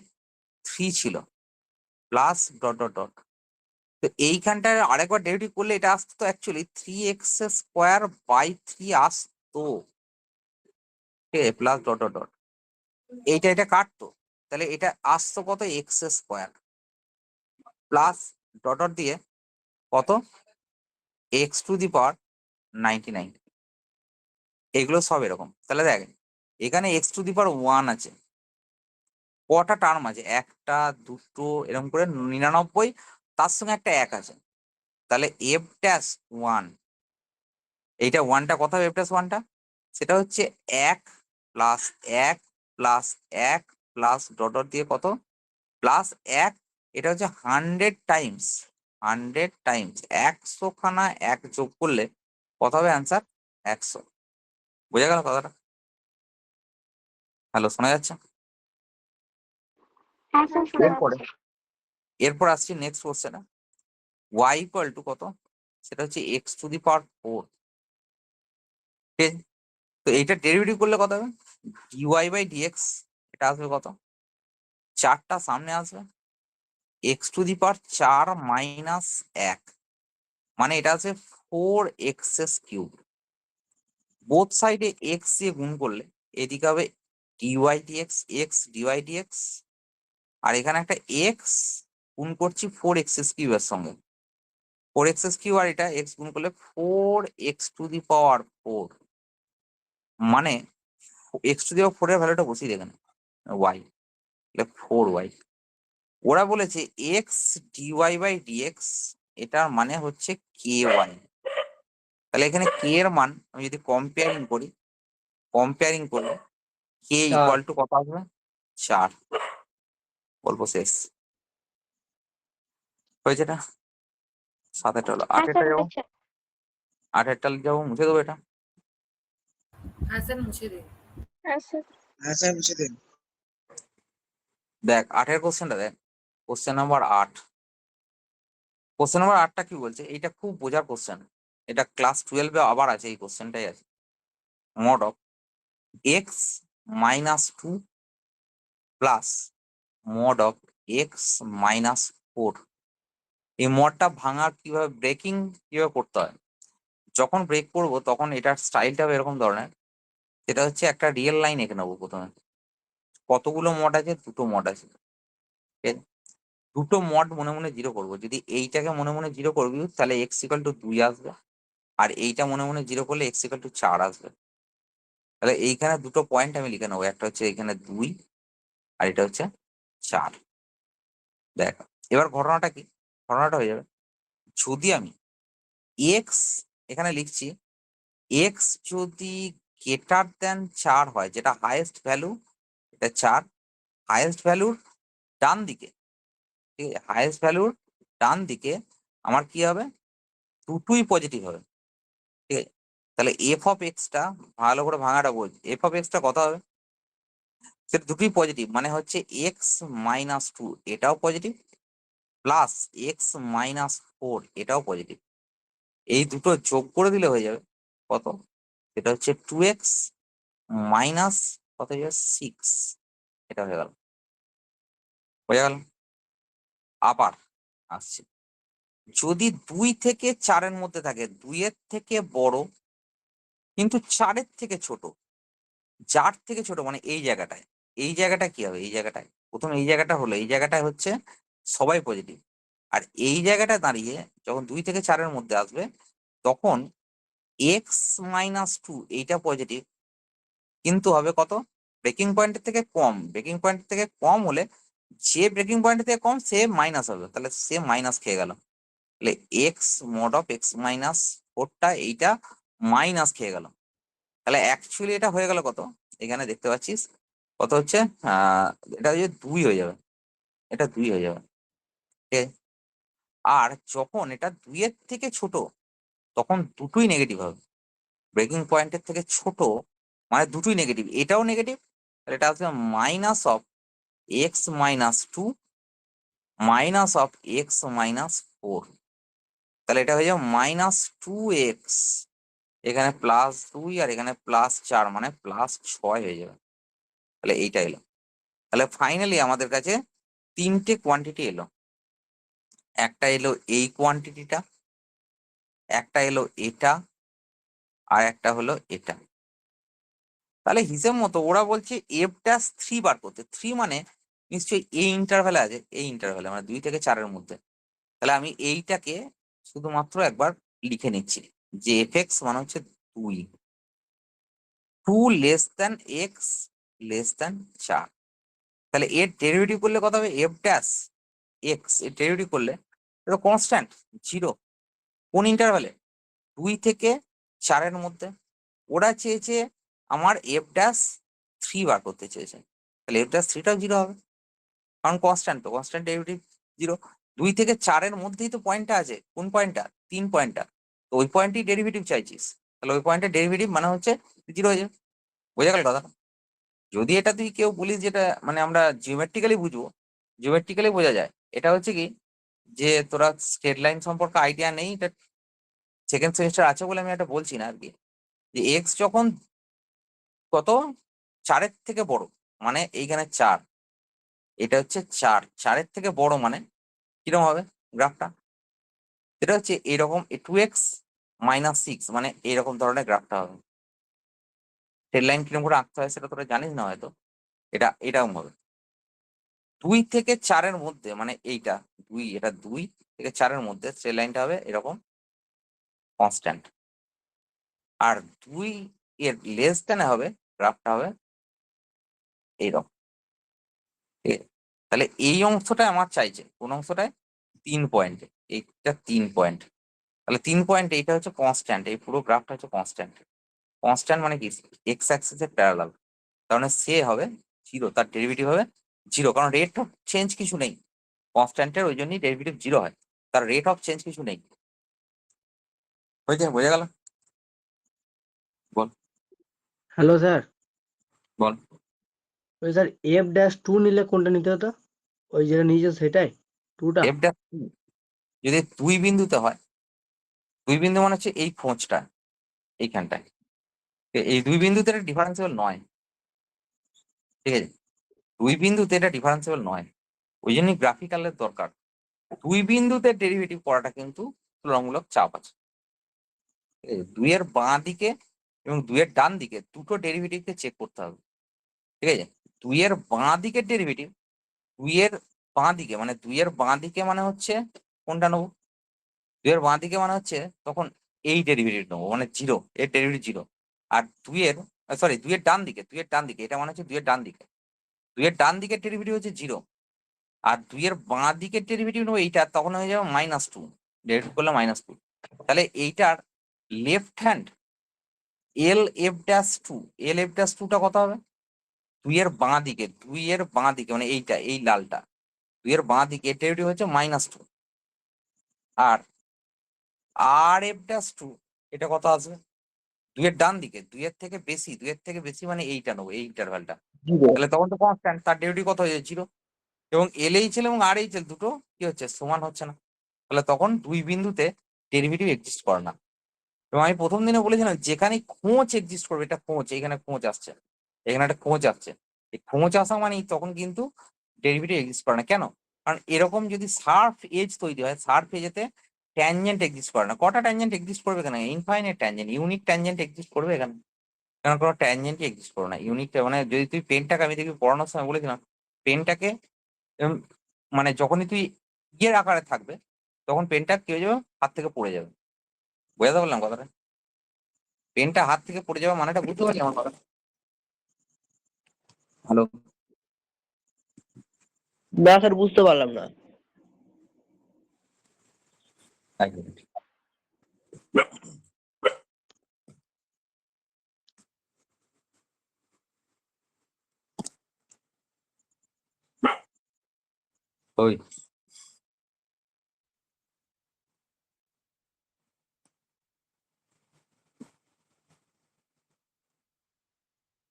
3 ছিল, প্লাস ডট ডট ডট। তো এইখানটায় আরেকবার ডেরিভেটিভ করলে এটা আসতো অ্যাকচুয়ালি 3x স্কোয়ার বাই 3 আসতো, ঠিক আছে, প্লাস ডট ডট ডট, এইটা এটা কাটতো, তাহলে এটা আসতো কত x square plus dot dot দিয়ে কত এক্স টু দি পাওয়ার 99। এগুলো সব এরকম, তাহলে দেখ এখানে এক্স টু দি পাওয়ার 1 আছে, কটা টার্ম আছে, একটা দুটো এরকম করে 99, তার সঙ্গে একটা 1 আছে, তাহলে এফ ড্যাশ 1, এইটা 1টা কত হবে, এফ ড্যাশ 1টা সেটা হচ্ছে 1 plus 1 plus 1 plus dot dot দিয়ে কত প্লাস 1, এটা হচ্ছে 100 টাইমস, 100 টাইমস 100 খানা 1 যোগ করলে কত হবে অ্যান্সার 100। বোঝা গেল কথাটা? হ্যালো, শোনা যাচ্ছে? হ্যাঁ স্যার শোনা এরপরে যাচ্ছে। এরপর আসছি নেক্সট কোশ্চেনে, y ইকুয়াল টু কত, সেটা হচ্ছে এক্স টু দি পাওয়ার 4, ঠিক আছে, তো এইটা ডেরিভেটিভ করলে কত হবে, ডিওয়াই বাই ডিএক্স, এটা আসবে কত, 4টা সামনে আসবে, x to the power 4 minus 1, মানে এটা আছে 4x কিউব, বোথ সাইডে এক্স দিয়ে গুণ করলে এদিকে হবে d y d x, x d y d x, আর এখানে একটা এক্স গুণ করছি 4x কিউবের সঙ্গে, 4x কিউব, আর এটা এক্স গুণ করলে 4x টু দি পাওয়ার 4, মানে এক্স টু দি পাওয়ার 4 এর ভ্যালুটা বসিয়ে দেখেন ওয়াই, তাহলে 4y। ওরা বলেছে এক্স ডিওয়াই বাই ডিএক্স, এটার মানে হচ্ছে কে ওয়াই, তাহলে এখানে কে এর মান আমি যদি কম্পেয়ারিং করলে কে 4। ইকুয়াল টু কত আসবে 4, গল্প শেষ হয়েছে। এটা 7টা হলো, হ্যাঁ 8টা স্যার যাবো, হয়েছে। 8টা যাবো, মুছে দেবো এটা। হ্যাঁ স্যার মুছে দিন। হ্যাঁ স্যার। দেখ 8 কোশ্চেনটা দেখ, কোশ্চেন নাম্বার 8, কোশ্চেন নাম্বার 8টা কি বলছে, এটা খুব বোঝার কোশ্চেন, এটা ক্লাস 12-এ আবার আছে, এই কোশ্চেনটাই আছে, mod of x minus 2 plus mod of x minus 4। এই মডটা ভাঙার কিভাবে, ব্রেকিং কিভাবে করতে হয়, যখন ব্রেক করবো তখন এটার স্টাইলটা হবে এরকম ধরনের, সেটা হচ্ছে একটা রিয়েল লাইন এঁকে নেবো প্রথমে, কতগুলো মড আছে, 2টো মড আছে, ঠিক আছে? 2টো মড মনে মনে 0 করবো, যদি এইটাকে মনে মনে 0 করবি তাহলে এক্স ইকাল টু 2 আসবে, আর এইটা মনে মনে 0 করলে এক্স ইকাল টু 4 আসবে, তাহলে এইখানে 2টো পয়েন্ট আমি লিখে নেবো, একটা হচ্ছে এখানে 2 আর এটা হচ্ছে 4। দেখ এবার ঘটনাটা কি, ঘটনাটা হয়ে যাবে, যদি আমি এক্স এখানে লিখছি, এক্স যদি গ্রেটার দেন 4 হয়, যেটা হাইয়েস্ট ভ্যালু, এটা 4, হাইয়েস্ট ভ্যালুর ডান দিকে, ঠিক আছে, হাইয়েস্ট ভ্যালুর ডান দিকে আমার কি হবে, দুটোই পজিটিভ হবে, ঠিক আছে, তাহলে এফ অফ এক্সটা ভালো করে ভাঙাটা বোঝ, এফ অফ এক্সটা কত হবে, সেটা দুটোই পজিটিভ, মানে হচ্ছে এক্স মাইনাস 2 এটাও positive, plus x minus four এটাও পজিটিভ। এই দুটো যোগ করে দিলে হয়ে যাবে কত, এটা হচ্ছে 2x মাইনাস কত হয়ে যাবে 6, এটা হয়ে গেল। আবার আসছে, যদি 2 থেকে 4-এর মধ্যে থাকে, 2-এর থেকে বড় কিন্তু 4-এর থেকে ছোট, যার থেকে ছোট মানে এই জায়গাটায়, এই জায়গাটা কি হবে, এই জায়গাটায় প্রথম এই জায়গাটা হলো, এই জায়গাটায় হচ্ছে সবাই পজিটিভ। আর এই জায়গাটা দাঁড়িয়ে যখন 2 থেকে 4-এর মধ্যে আসবে তখন এক্স মাইনাস টু এইটা পজিটিভ, কিন্তু হবে কত, ব্রেকিং পয়েন্টের থেকে কম। ব্রেকিং পয়েন্টের থেকে কম হলে যে ব্রেকিং পয়েন্টের থেকে কম সে মাইনাস হবে, তাহলে সে মাইনাস খেয়ে গেল। তাহলে x mod of x minus ফোরটা এইটা মাইনাস খেয়ে গেল। তাহলে অ্যাকচুয়ালি এটা হয়ে গেল কত, এখানে দেখতে পাচ্ছিস কত হচ্ছে, এটা হচ্ছে 2 হয়ে যাবে, এটা 2 হয়ে যাবে, ঠিক আছে? আর যখন এটা 2-এর থেকে ছোট তখন দুটোই নেগেটিভ হবে। ব্রেকিং পয়েন্টের থেকে ছোট মানে দুটোই নেগেটিভ, এটাও নেগেটিভ, তাহলে এটা আসবে minus of x minus two minus of x minus four. তাহলে এটা হয়ে যাবে মাইনাস 2x, এখানে +2 আর এখানে +4 মানে +6 হয়ে যাবে। তাহলে এইটা এলো। তাহলে ফাইনালি আমাদের কাছে 3টে কোয়ান্টিটি এলো, একটা এলো এই কোয়ান্টিটিটা, একটা এলো এটা, আর একটা হলো এটা। তাহলে হিসেব মতো ওরা বলছে f'3 বার করতে, 3 মানে নিশ্চয়ই এই ইন্টারভ্যালে আছে, এই ইন্টারভ্যালে মানে 2 থেকে 4-এর মধ্যে। তাহলে আমি এইটাকে শুধুমাত্র একবার লিখে নিচ্ছি যে f(x) মানে হচ্ছে 2 less than x less than 4। তাহলে এর ডেরিভেটিভ করলে কত হবে, f'(x) এর ডেরিভেটিভ করলে এটা কনস্ট্যান্ট 0। কোন ইন্টারভ্যালে, 2 থেকে 4-এর মধ্যে। ওরা চেয়েছে আমার f'3 বার করতে চেয়েছে, তাহলে f'3টাও 0 হবে, কারণ কনস্ট্যান্ট, তো কনস্ট্যান্ট ডেরিভেটিভ 0। 2 থেকে 4-এর মধ্যেই তো পয়েন্টটা আছে, কোন পয়েন্টটা, 3 পয়েন্টটা, তো ওই পয়েন্টই ডেরিভেটিভ চাইছিস, তাহলে ওই পয়েন্টের ডেরিভেটিভ মানে হচ্ছে 0 হয়ে যাবে। বোঝা গেল কথা? যদি এটা তুই কেউ বলিস যেটা মানে আমরা জিওমেট্রিক্যালি বুঝবো, জিওমেট্রিক্যালি বোঝা যায়। এটা হচ্ছে কি, যে তোরা স্ট্রেট লাইন সম্পর্কে আইডিয়া নেই, এটা সেকেন্ড সেমিস্টার আছে বলে আমি এটা বলছি না আর কি, যে এক্স যখন কত 4-এর থেকে বড় মানে এইখানে 4, এটা হচ্ছে 4-এর থেকে বড় মানে কিরকম হবে গ্রাফটা, সেটা হচ্ছে এরকম 2x মাইনাস 6 মানে এইরকম ধরনের গ্রাফটা হবে। স্ট্রেট লাইন কিরকম করে আঁকতে হয় সেটা তোরা জানিস না হয়তো, এটা এরকম হবে। 2 থেকে 4-এর মধ্যে মানে এইটা 2, এটা 2 থেকে 4-এর মধ্যে স্ট্রেট লাইনটা হবে এরকম কনস্ট্যান্ট, আর 2 এর লেস দেনে হবে গ্রাফটা হবে এইরকম, ঠিক আছে? তাহলে এই অংশটা আমার চাইছে কোন অংশটায়, 3 পয়েন্টে, এইটা 3 পয়েন্ট। তাহলে 3 পয়েন্ট এইটা হচ্ছে কনস্ট্যান্ট, এই পুরো গ্রাফটা হচ্ছে কনস্ট্যান্ট। কনস্ট্যান্ট মানে কি, এক্স অ্যাক্সিসের প্যারালাল, তার মানে সে হবে 0, তার ডেরিভেটিভ হবে 0, কারণ রেট অফ চেঞ্জ কিছু নেই কনস্ট্যান্টের, ওই জন্যই ডেরিভেটিভ 0 হয়, তার রেট অফ চেঞ্জ কিছু নেই। হয়েছে, বোঝা গেল? বল হ্যালো স্যার, বল। ওই স্যার f'2 নিলে কোনটা নিতে হতো, ওই যেটা নিয়েছে সেটাই 2টা? এফটা যদি 2 বিন্দুতে হয়, 2 বিন্দু মানে হচ্ছে এই খোঁজটা এইখানটায়, তো এই 2 বিন্দুতে এটা ডিফারেন্সিবল নয়, ঠিক আছে? 2 বিন্দুতে এটা ডিফারেন্সিবল নয়, ওই জন্যই গ্রাফিক্যালের দরকার। 2 বিন্দুতে ডেরিভেটিভ করাটা কিন্তু তুলনামূলক চাপ আছে, ঠিক আছে? 2 এর বাঁ দিকে এবং 2 এর ডান দিকে দুটো ডেরিভেটিভকে চেক করতে হবে, ঠিক আছে? 2 এর বাঁ দিকের ডেরিভেটিভ, 2 এর বাঁ দিকে মানে 2 এর বাঁ দিকে মানে হচ্ছে কোনটা নেবো, 2 এর বাঁ দিকে মানে হচ্ছে তখন এই ডেরিভেটিভ নেবো মানে 0, এর ডেরিভেটিভ 0। আর 2 এর সরি 2 এর ডান দিকে, 2 এর ডান দিকে এটা মানে হচ্ছে 2 এর ডান দিকে, 2 এর ডান দিকের ডেরিভেটিভ হচ্ছে 0, আর 2 এর বাঁ দিকের ডেরিভেটিভ নেবো এইটা, তখন হয়ে যাবে -2, ডেরিভেটিভ করলে -2। তাহলে এইটার লেফট হ্যান্ড LF'2, LF'2টা কত হবে, 2 এর বাঁ দিকে, 2 এর বাঁ দিকে মানে এইটা, এই লালটা 2 এর বাঁ দিকে এর ডেরিভেটিভ হচ্ছে -2, আর RF'2 এটা কত আসবে, 2 এর ডান দিকে, 2 এর থেকে বেশি, 2 এর থেকে বেশি মানে এইটা নেবো, এই ইন্টারভ্যালটা, তাহলে তখন তো কনস্ট্যান্ট, তার ডেরিভেটিভ কত হয়ে যাবে 0। এবং LHL এবং RHL দুটো কি হচ্ছে, সমান হচ্ছে না। তাহলে তখন দুই বিন্দুতে ডেরিভেটিভ এক্সিস্ট করে না। এবং আমি প্রথম দিনে বলেছিলাম যেখানে খোঁজ এক্সিস্ট করবে, এটা খোঁজ, এখানে খোঁজ আসছে, এখানে একটা খোঁজ আসছে, এই খোঁজ আসা মানেই তখন কিন্তু ডেরিভেটিভ এক্সিস্ট করে না। কেন? কারণ এরকম যদি শার্প এজ তৈরি হয়, শার্প এজেতে ট্যানজেন্ট এক্সিস্ট করে না। কটা ট্যানজেন্ট এক্সিস্ট করবে এখানে? Infinite tangent, unique tangent exist করবে এখানে? কারণ কোনো ট্যানজেন্টই এক্সিস্ট করবে না। ইউনিক মানে যদি তুই পেনটাকে, আমি দেখবি পড়ানোর সময় বলেছিলাম, পেনটাকে মানে যখনই তুই ইয়ের আকারে থাকবে তখন পেনটা কি হয়ে যাবে, হাত থেকে পড়ে যাবে। বোঝাতে পারলাম কথাটা? পেনটা হাত থেকে পড়ে যাবে মানেটা বুঝতে পারলি আমার কথা? হ্যালো, না স্যার, বুঝতে পারলাম না। এক মিনিট। ওই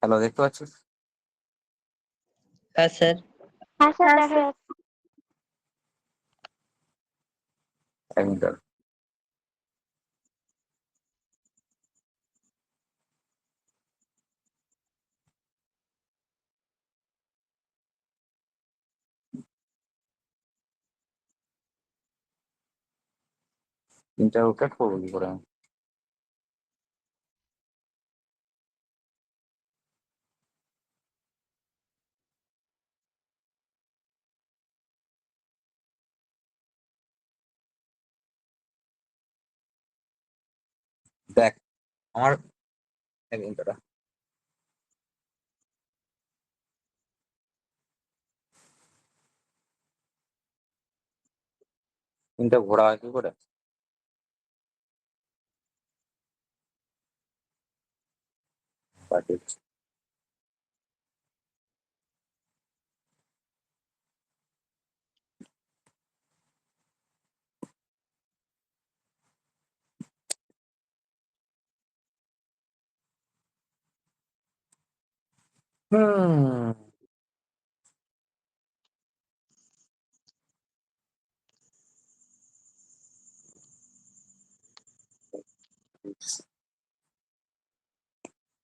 হ্যালো, দেখতে পাচ্ছিস? হ্যাঁ স্যার। হ্যাঁ স্যার, দেখা যাচ্ছে। এক মিনিট দাঁড়া। ইন্টারপ্রেট করবো কি করে আমি? দেখ আমার, এক মিনিট দাঁড়া। তিনটা ঘোরা হয় কি করে? পাঠিয়েছি। হুম,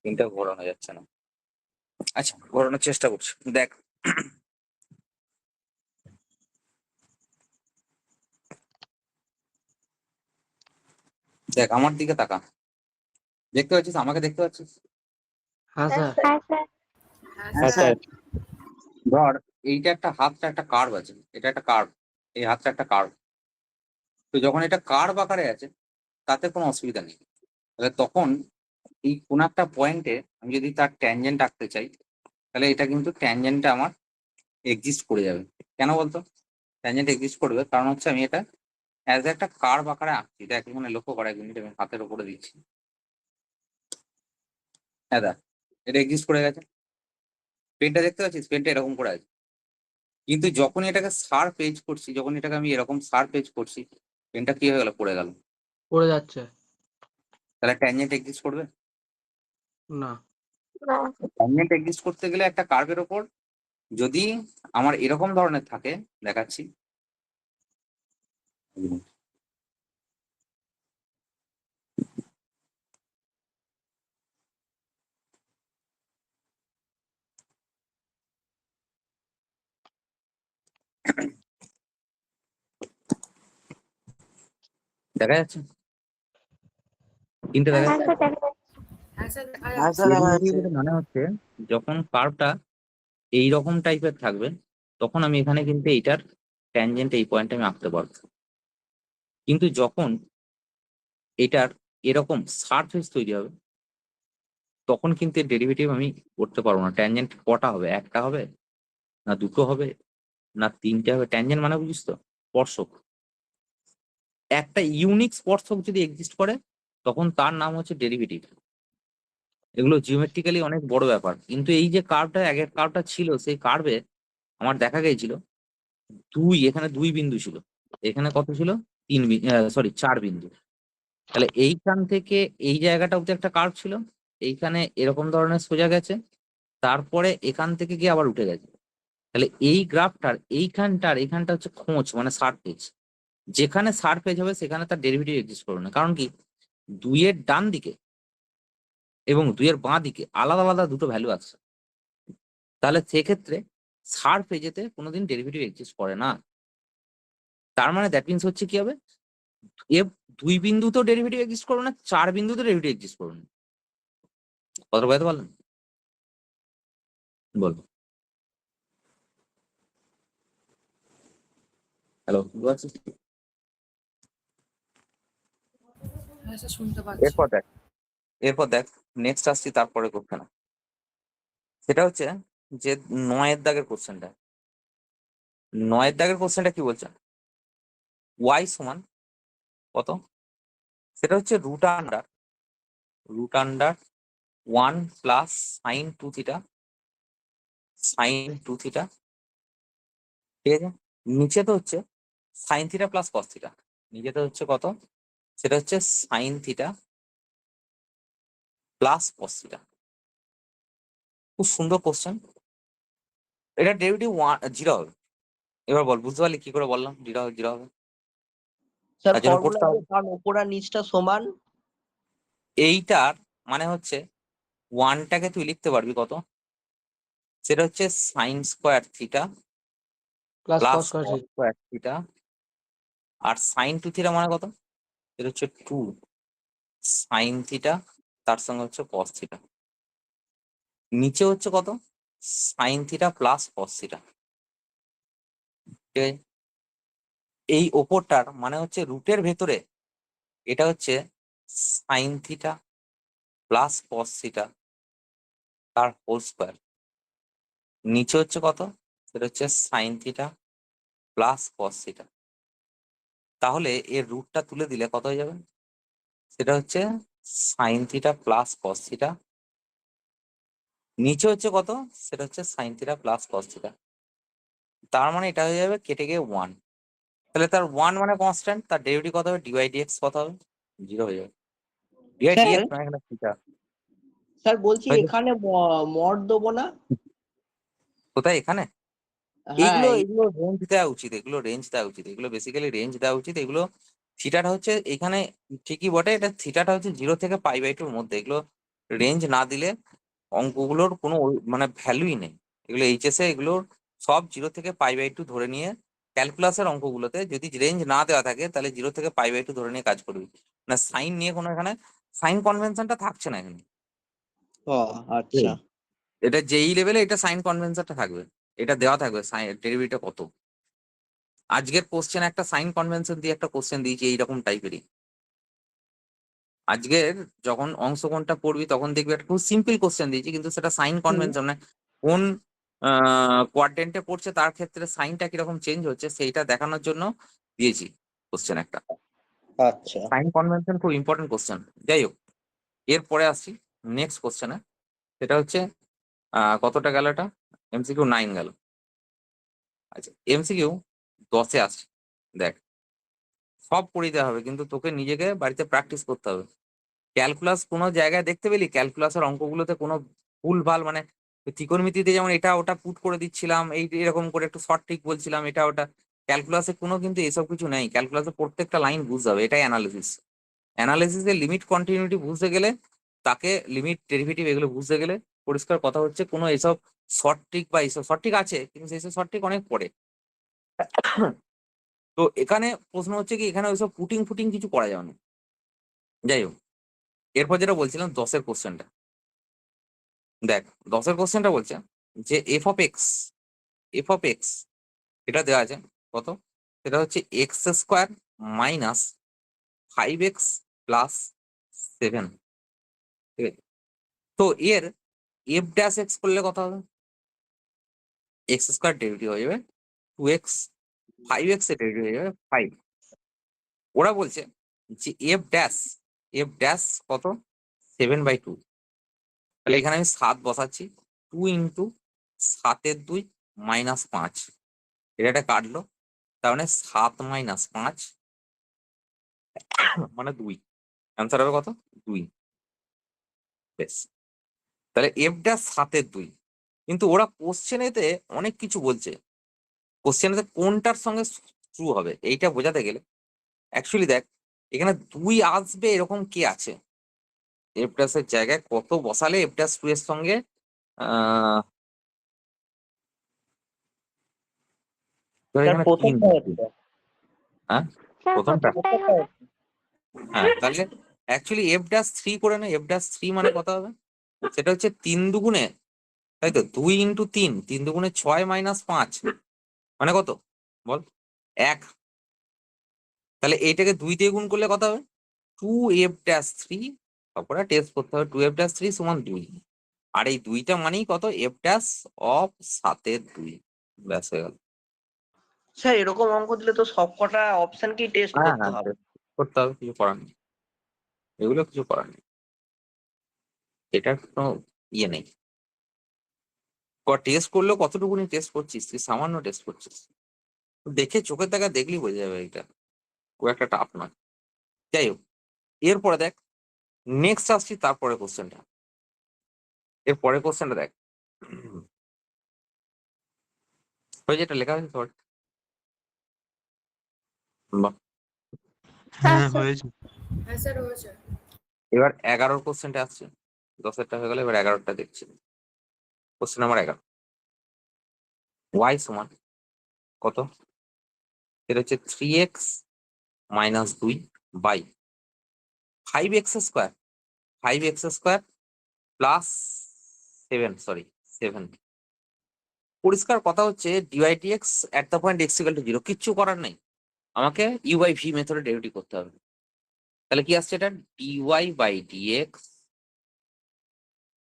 তিনটা ঘোরানো যাচ্ছে না। আচ্ছা, ঘোরানোর চেষ্টা করছি। দেখ, দেখ আমার দিকে তাকা। দেখতে পাচ্ছিস? আমাকে দেখতে পাচ্ছিস? হ্যাঁ স্যার। হ্যাঁ স্যার। হ্যাঁ হ্যাঁ স্যার। স্যার। ধর এইটা একটা, হাতটা একটা কার্ভ আছে, এটা একটা কার্ভ, এই হাতটা একটা কার্ভ। তো যখন এটা কার্ভ আকারে আছে তাতে কোনো অসুবিধা নেই। তাহলে তখন এই কোন একটা পয়েন্টে আমি যদি তার ট্যানজেন্ট আঁকতে চাই, তাহলে এটা কিন্তু ট্যানজেন্টটা আমার এক্সিস্ট করে যাবে। কেন বলতো ট্যানজেন্ট এক্সিস্ট করবে? কারণ হচ্ছে আমি এটা অ্যাজ একটা কার্ভ আকারে আঁকছি। দেখ এখানে লক্ষ্য করা, এক মিনিট আমি হাতের উপরে দিচ্ছি। হ্যাঁ দেখ, এটা এক্সিস্ট করে গেছে। পেনটা দেখতে পাচ্ছিস? পেনটা এরকম করে আছে। কিন্তু যখন এটাকে শার্প এজ করছি, যখন এটাকে আমি এরকম শার্প এজ করছি, পেনটা কি হয়ে গেল, পড়ে গেল। পড়ে যাচ্ছে। তাহলে ট্যানজেন্ট এক্সিস্ট করবে না। না। ট্যানজেন্ট এক্সিস্ট করতে গেলে একটা কার্ভের ওপর যদি আমার এরকম ধরনের থাকে, দেখাচ্ছি। দেখা যাচ্ছে? তিনটে দেখা হ্যাঁ যাচ্ছে? স্যার, দেখা যাচ্ছে। হ্যাঁ স্যার, দেখা হ্যাঁ যাচ্ছে। স্যার, দেখা ডেরিভেটিভ যাচ্ছে। মানে হচ্ছে যখন কার্ভটা এইরকম টাইপের থাকবে তখন আমি এখানে কিন্তু এইটার ট্যানজেন্ট এই পয়েন্টে আমি আঁকতে পারবো। কিন্তু যখন এটার এরকম সারফেস তৈরি হবে তখন কিন্তু এর ডেরিভেটিভ আমি করতে পারবো না। ট্যানজেন্ট কটা হবে? একটা হবে, না দুটো হবে, না তিনটে হবে? ট্যানজেন্ট মানে বুঝিস তো, স্পর্শক। একটা ইউনিক স্পর্শক যদি এক্সিস্ট করে তখন তার নাম হচ্ছে ডেরিভেটিভ। এগুলো জিওমেট্রিক্যালি অনেক বড় ব্যাপার। কিন্তু এই যে কার্ভটা, আগের কার্ভটা ছিল, সেই কার্ভে আমার দেখা গিয়েছিল এখানে দুই বিন্দু ছিল, এখানে কত ছিল? সরি, চার বিন্দু। তাহলে এইখান থেকে এই জায়গাটা অব্দি একটা কার্ভ ছিল, এইখানে এরকম ধরনের সোজা গেছে, তারপরে এখান থেকে গিয়ে আবার উঠে গেছে। তাহলে এই গ্রাফটার এইখানটা হচ্ছে খোঁজ মানে সারফেজ, যেখানে সারফেজ হবে সেখানে তার ডেরিভেটিভ এক্সিস্ট করবে না। কারণ কি, 2 এর ডান দিকে এবং 2 এর বাঁ দিকে আলাদা আলাদা দুটো ভ্যালু আছে। তাহলে সেক্ষেত্রে সারফেজেতে কোনোদিন ডেরিভেটিভ এক্সিস্ট করে না। তার মানে দ্যাট মিনস হচ্ছে কি হবে, এফ 2 বিন্দুতেও ডেরিভেটিভ এক্সিস্ট করবে না, 4 বিন্দুতে ডেরিভেটিভ এক্সিস্ট করবে না। কথা বলতে পারলেন? বলবো। হ্যালো, হ্যাঁ স্যার শুনতে পাচ্ছি। এরপর দেখ নেক্সট আসছি তারপরে করতে না, সেটা হচ্ছে যে 9-এর দাগের কোশ্চেনটা। 9-এর দাগের কোশ্চেনটা কি বলছে, ওয়াই সমান কত, সেটা হচ্ছে √√1 প্লাস সাইন 2 থিটা ঠিক আছে। নিচে তো হচ্ছে sine theta plus cos theta, নিচেতে হচ্ছে কত, সেটা হচ্ছে sine theta plus cos theta. খুব সুন্দর কোশ্চেন। এটা ডেরিভেটিভ 0 হবে। এবার বল, বুঝতে পারলি কি করে বললাম 0 হবে? স্যার তার জন্য ফর্মুলা করতে হবে, কারণ উপর আর নিচটা সমান। এইটার মানে হচ্ছে 1টাকে তুই লিখতে পারবি কত, সেটা হচ্ছে sine square theta plus plus cos square cos square theta, আর সাইন 2 থিটা মানে কত, এটা হচ্ছে 2 সাইন থিটা, তার সঙ্গে হচ্ছে কস থিটা। নিচে হচ্ছে কত, sign theta plus cos theta. ঠিক আছে, এই ওপরটার মানে হচ্ছে রুটের ভেতরে এটা হচ্ছে sine theta plus cos theta তার হোল স্কোয়ার। নিচে হচ্ছে কত, সেটা হচ্ছে sine theta plus cos theta. তাহলে এর রুটটা তুলে দিলে কত হয়ে যাবে, সেটা হচ্ছে sine theta plus cos theta, নিচে হচ্ছে কত, সেটা হচ্ছে sine theta plus cos theta. তার মানে এটা হয়ে যাবে কেটে গিয়ে 1। তাহলে তার 1 মানে কনস্ট্যান্ট, তার ডেরিভেটিভ কত হবে, ডিওয়াই/ডিএক্স কত হবে, 0 হয়ে যাবে। স্যার ডিওয়াই/ডিএক্স মানে এখানে থিটা স্যার বলছি হয়ে যাবে। এখানে মড দেবো না? কোথায় এখানে, হ্যাঁ এগুলো রেঞ্জ দেওয়া উচিত, এগুলো বেসিক্যালি রেঞ্জ দেওয়া উচিত। এগুলো থিটাটা হচ্ছে এখানে ঠিকই বটে, এটা থিটাটা হচ্ছে 0 থেকে π/2 মধ্যে। এগুলো রেঞ্জ না দিলে অঙ্কগুলোর কোনো মানে ভ্যালুই নেই। এগুলো এইচএসএ এগুলোর সব 0 থেকে π/2 ধরে নিয়ে, ক্যালকুলাসের অঙ্কগুলোতে যদি রেঞ্জ না দেওয়া থাকে তাহলে 0 থেকে π/2 ধরে নিয়ে কাজ করবি না। সাইন নিয়ে কোনো এখানে সাইন কনভেনশনটা থাকছে না এখানে। ও আচ্ছা। এটা যেই লেভেলে এটা সাইন কনভেনশনটা থাকবে, এটা দেওয়া থাকবে ডেরিভেটিভ কত। আজকের কোশ্চেন একটা সাইন কনভেনশন দিয়ে একটা কোশ্চেন দিয়েছি এইরকম টাইপেরই। আজকের যখন অংশগ্রহণটা পড়বি তখন দেখবি একটা খুব সিম্পল কোশ্চেন দিয়েছি, কিন্তু সেটা সাইন কনভেনশন মানে কোন কোয়াড্রেন্টে পড়ছে তার ক্ষেত্রে সাইনটা কিরকম চেঞ্জ হচ্ছে সেইটা দেখানোর জন্য দিয়েছি কোশ্চেন একটা। আচ্ছা সাইন কনভেনশন খুব ইম্পর্টেন্ট কোশ্চেন। যাই হোক, এরপরে আসছি নেক্সট কোশ্চেনে, সেটা হচ্ছে কতটা গেল, এটা এমসিকিউ 9 গেল। আচ্ছা, এমসিকিউ 10-এ আসছে। দেখ, সব করে দিতে হবে কিন্তু তোকে নিজেকে বাড়িতে প্র্যাকটিস করতে হবে। ক্যালকুলাস কোনো জায়গায় দেখতে পেলি, ক্যালকুলাসের অঙ্কগুলোতে কোনো ভুল ভাল মানে ত্রিকোণমিতিতে যেমন এটা ওটা পুট করে দিচ্ছিলাম, এই এরকম করে একটু শর্ট ট্রিক বলছিলাম এটা ওটা, ক্যালকুলাসে কোনো কিন্তু এসব কিছু নেই। ক্যালকুলাসে প্রত্যেকটা লাইন বুঝতে হবে, এটাই অ্যানালিসিসের লিমিট কন্টিনিউটি বুঝতে গেলে, তাকে লিমিট ডেরিভেটিভ এগুলো বুঝতে গেলে পরিষ্কার কথা হচ্ছে কোনো এসব শর্ট ট্রিক বা এইসব শর্ট ট্রিক আছে কিন্তু সেইসব শর্ট ট্রিক অনেক পরে। তো এখানে প্রশ্ন হচ্ছে কি, এখানে ওইসব পুটিং ফুটিং কিছু করা যাবে না। যাই হোক, এরপর যেটা বলছিলাম 10-এর কোশ্চেনটা দেখ। 10-এর কোশ্চেনটা বলছে যে এফ অফ এক্স এটা দেওয়া আছে কত, সেটা হচ্ছে x² মাইনাস 5x প্লাস 7। ঠিক আছে, তো এর f'(x) করলে কত হবে, x² ডেরিভেটিভ হয়ে যাবে 2x, 5x এর ডেরিভেটিভ হয়ে যাবে 5। ওরা বলছে যে f' কত, 7/2। তাহলে এখানে আমি 7 বসাচ্ছি, 2 ইন্টু 7/2 মাইনাস 5, এটা কাটলো। তার মানে 7 মাইনাস 5 মানে 2, অ্যান্সার হবে কত, 2। বেশ, তাহলে f' 7/2, কিন্তু ওরা কোশ্চেনেতে অনেক কিছু বলছে, কোশ্চেনেতে কোনটার সঙ্গে ট্রু হবে এইটা বোঝাতে গেলে অ্যাকচুয়ালি দেখ এখানে 2 আসবে এরকম কি আছে, এফ ড্যাশের জায়গায় কত বসালে এফ ড্যাশ 2 এর সঙ্গে আহ ধর স্যার এখানে তিন প্রথমটা বসবে। হচ্ছে হ্যাঁ স্যার প্রথমটা প্রথমটাই হবে। হ্যাঁ তাহলে অ্যাকচুয়ালি এফ ড্যাশ 3 করে না, এফ ড্যাশ 3 মানে কত হবে, সেটা হচ্ছে 3 দুগুণে, তাই তো 2 ইন্টু 3, 3 দুগুণে 6 মাইনাস 5 মানে কত বল 1। তাহলে এইটাকে 2 দিয়ে গুণ করলে কত হবে 2 এফ ড্যাশ 3, তারপরে টেস্ট করতে হবে 2 এফ ড্যাশ 3 সমান 2, আর এই 2টা মানেই কত এফ ড্যাশ অফ 7/2, ব্যাস হয়ে গেল। স্যার এরকম অঙ্ক দিলে তো সবকটা অপশন কি টেস্ট হ্যাঁ করতে হ্যাঁ হবে? test করতে হবে, কিছু করার নেই, এগুলো কিছু করার নেই, এটার কোনো ইয়ে নেই। টেস্ট করলেও কতটুকুনি টেস্ট করছিস তুই, সামান্য টেস্ট করছিস, দেখে চোখের দেখা দেখলি বোঝা যাবে এটা খুব একটা টাফ নয়। যাই হোক এরপরে দেখ নেক্সট আসছি, তারপরে কোশ্চেনটা, এর পরের কোশ্চেনটা দেখ ওই যেটা লেখা আছে তোর, বাহ। হ্যাঁ স্যার। হয়েছে। হ্যাঁ স্যার হয়েছে। এবার 11 কোশ্চেনটা আসছে, 10-এরটা হয়ে গেল, এবার 11টা দেখছি। কোশ্চেন নাম্বার 11, ওয়াই সমান কত, এটা হচ্ছে 3x minus 2 by 5x square, 5x square plus 7, sorry 7। পরিষ্কার কথা হচ্ছে d y d x at the point x equal to 0, কিচ্ছু করার নেই, আমাকে ইউ বাই ভি মেথডে ডেরিভেটিভ করতে হবে। তাহলে কি আসছে এটা ডিওয়াই বাই ডিএক্স,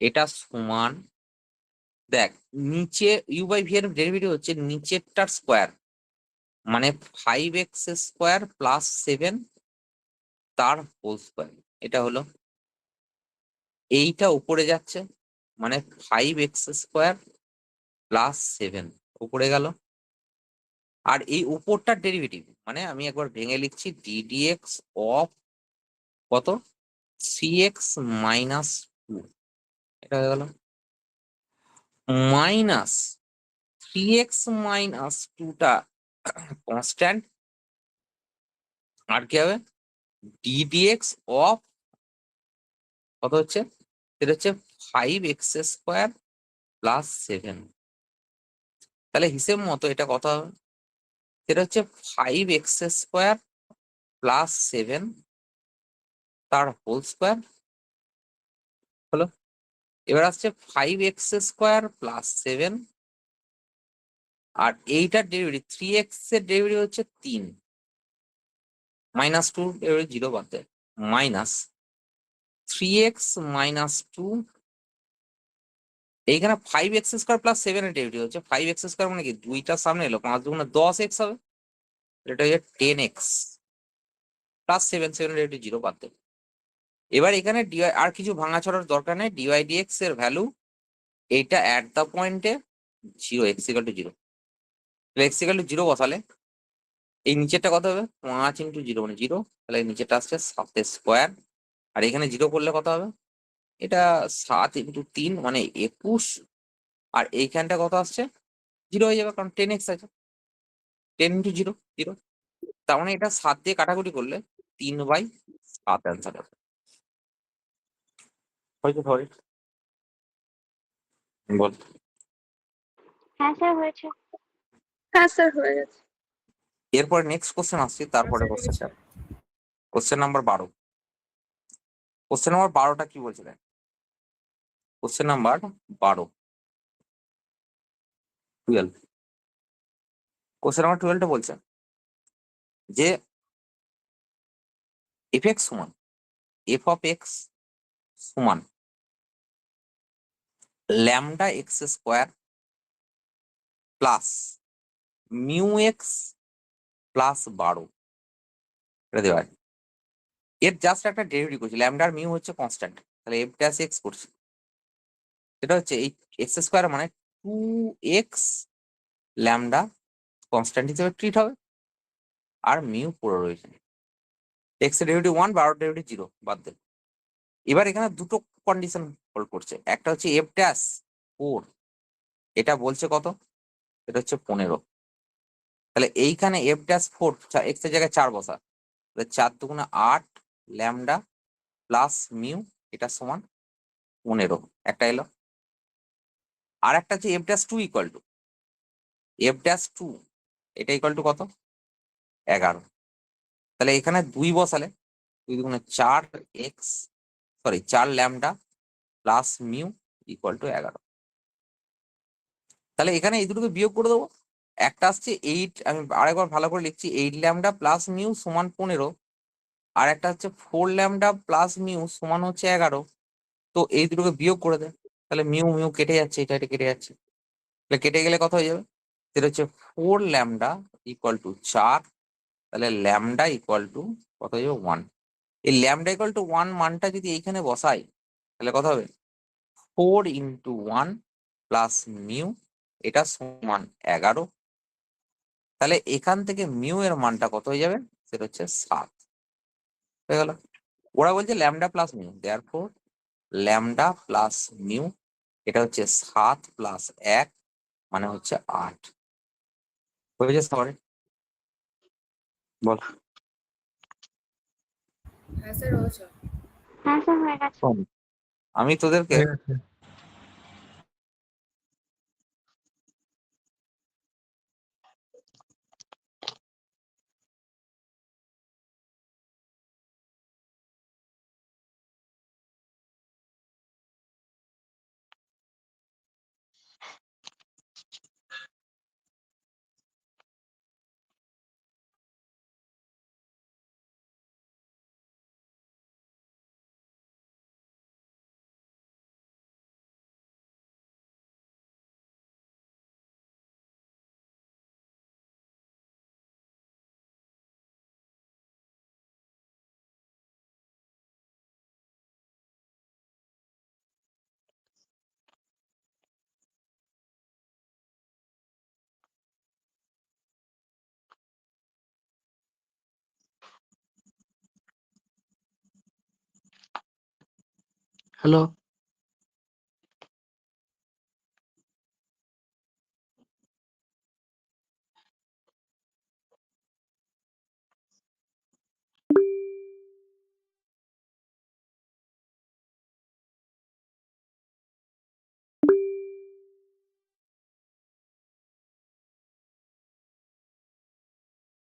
এটা সমান দেখ নিচে ইউ বাই ভি এর ডেরিভেটিভ হচ্ছে নিচেরটার স্কোয়ার, মানে 5x স্কোয়ার প্লাস 7 তার হোল স্কোয়ার, এটা হলো এইটা উপরে যাচ্ছে, মানে 5x স্কোয়ার প্লাস 7 উপরে গেল, আর এই উপরটার ডেরিভেটিভ মানে আমি একবার ভেঙে লিখছি ডিডিএক্স অফ কত 3x মাইনাস 2, এটা হয়ে গেল মাইনাস 3x মাইনাস 2টা কনস্ট্যান্ট, আর কি হবে ডিডিএক্স অফ কত হচ্ছে, সেটা হচ্ছে 5x স্কোয়ার প্লাস 7। তাহলে হিসেব মতো এটা কত হবে, সেটা হচ্ছে 5x স্কোয়ার প্লাস 7 তার হোল স্কোয়ার হলো। এবার আসছে 5x স্কোয়ার প্লাস 7, আর এইটার ডেরিভেটিভ 3x এর ডেরিভেটিভ হচ্ছে 3, মাইনাস 2 ডেরিভেটিভ 0 বাদ দেয়, মাইনাস 3x মাইনাস 2, এইখানে 5x স্কোয়ার প্লাস 7 এর ডেরিভেটিভ হচ্ছে 5x স্কোয়ার মানে কি 2টার সামনে এলো 5 দুগুণে 10x হবে, এটা হচ্ছে 10x প্লাস 7, 7 এর ডেরিভেটিভ 0 বাদ দেবে। এবার এখানে ডিওয়াই আর কিছু ভাঙাচোরার দরকার নেই, ডিওয়াই ডিএক্স এর ভ্যালু এইটা অ্যাট দ্য পয়েন্টে 0, x equal to 0, x equal to 0 বসালে এই নিচেরটা কত হবে 5 ইন্টু 0 মানে 0, তাহলে এই নিচেরটা আসছে 7 স্কোয়ার, আর এখানে 0 করলে কত হবে, এটা 7 ইন্টু 3 মানে 21, আর এইখানটা কত আসছে 0 হয়ে যাবে কারণ 10x আছে, 10 ইন্টু 0 0, তার মানে এটা 7 দিয়ে কাটাকুটি করলে 3/7 অ্যান্সার হবে। হয়তো ধরে বল। হ্যাঁ স্যার হয়েছে। হ্যাঁ স্যার হয়ে গেছে। এরপরে নেক্সট কোশ্চেন আসছে, তারপরে হ্যাঁ, স্যার, কোশ্চেনটা কোশ্চেন নাম্বার 12, কোশ্চেন নাম্বার 12টা কি বলছিলেন, কোশ্চেন নাম্বার 12 12, কোশ্চেন নাম্বার 12টা বলছে যে এফ এক্স সমান এফ অফ এক্স সমান lambda x square plus mu x plus 12, এটা দেওয়া আছে। এর জাস্ট একটা ডেরিভেটিভ করছি, ল্যামডা আর মিউ হচ্ছে কনস্ট্যান্ট, তাহলে এফ ড্যাশ এক্স করছি, সেটা হচ্ছে এই এক্স স্কোয়ার মানে 2x ল্যামডা কনস্ট্যান্ট হিসেবে ট্রিট হবে, আর মিউ পুরো রয়েছে, এক্স এর ডেরিভেটিভ 1, 12 ডেরিভেটিভ 0 বাদ দেন। এবার এখানে দুটো কন্ডিশন হোল্ড করছে, একটা হচ্ছে এফ ড্যাশ 4 এটা বলছে কত? এটা হচ্ছে 15। তাহলে এইখানে এফ ড্যাশ 4 এক্স এর জায়গায় 4 বসা, তাহলে 4 দুগুণে 8 ল্যামডা প্লাস মিউ, এটা সমান 15। একটা এলো। আর একটা হচ্ছে F dash 2 equal to F dash 2, এটা ইকুয়াল টু কত? 11। তাহলে এখানে 2 বসালে 2 দুগুণে 4 x, sorry 4 lambda plus mu equal to 11। তাহলে এখানে এই দুটোকে বিয়োগ করে দেবো। একটা আসছে 8, আমি আরেকবার ভালো করে লিখছি, 8 ল্যামডা প্লাস মিউ সমান 15, আর একটা হচ্ছে 4 ল্যামডা প্লাস মিউ সমান হচ্ছে 11। তো এই দুটোকে বিয়োগ করে দেয়, তাহলে মিউ মিউ কেটে যাচ্ছে, এটা কেটে যাচ্ছে, তাহলে কেটে গেলে কত হয়ে যাবে? সেটা হচ্ছে 4 ল্যামডা ইকুয়াল টু 4, তাহলে ল্যামডা ইকুয়াল টু কত হয়ে যাবে? 1। এই ল্যামডা ইকুয়াল টু 1 মানটা যদি এইখানে বসাই তাহলে কত হবে? 4 ইন্টু 1 প্লাস মিউ, এটা সমান 11। তাহলে এখান থেকে মিউ এর মানটা কত হয়ে যাবে? সেটা হচ্ছে 7 হয়ে গেল। ওরা বলছে lambda plus mu, therefore lambda plus mu এটা হচ্ছে 7 প্লাস 1 মানে হচ্ছে 8। হয়েছে সবাই? বল। হ্যাঁ স্যার হয়েছে। হ্যাঁ স্যার হয়ে গেছে। শোন, আমি তোদেরকে হয়ে গেছে। হ্যালো।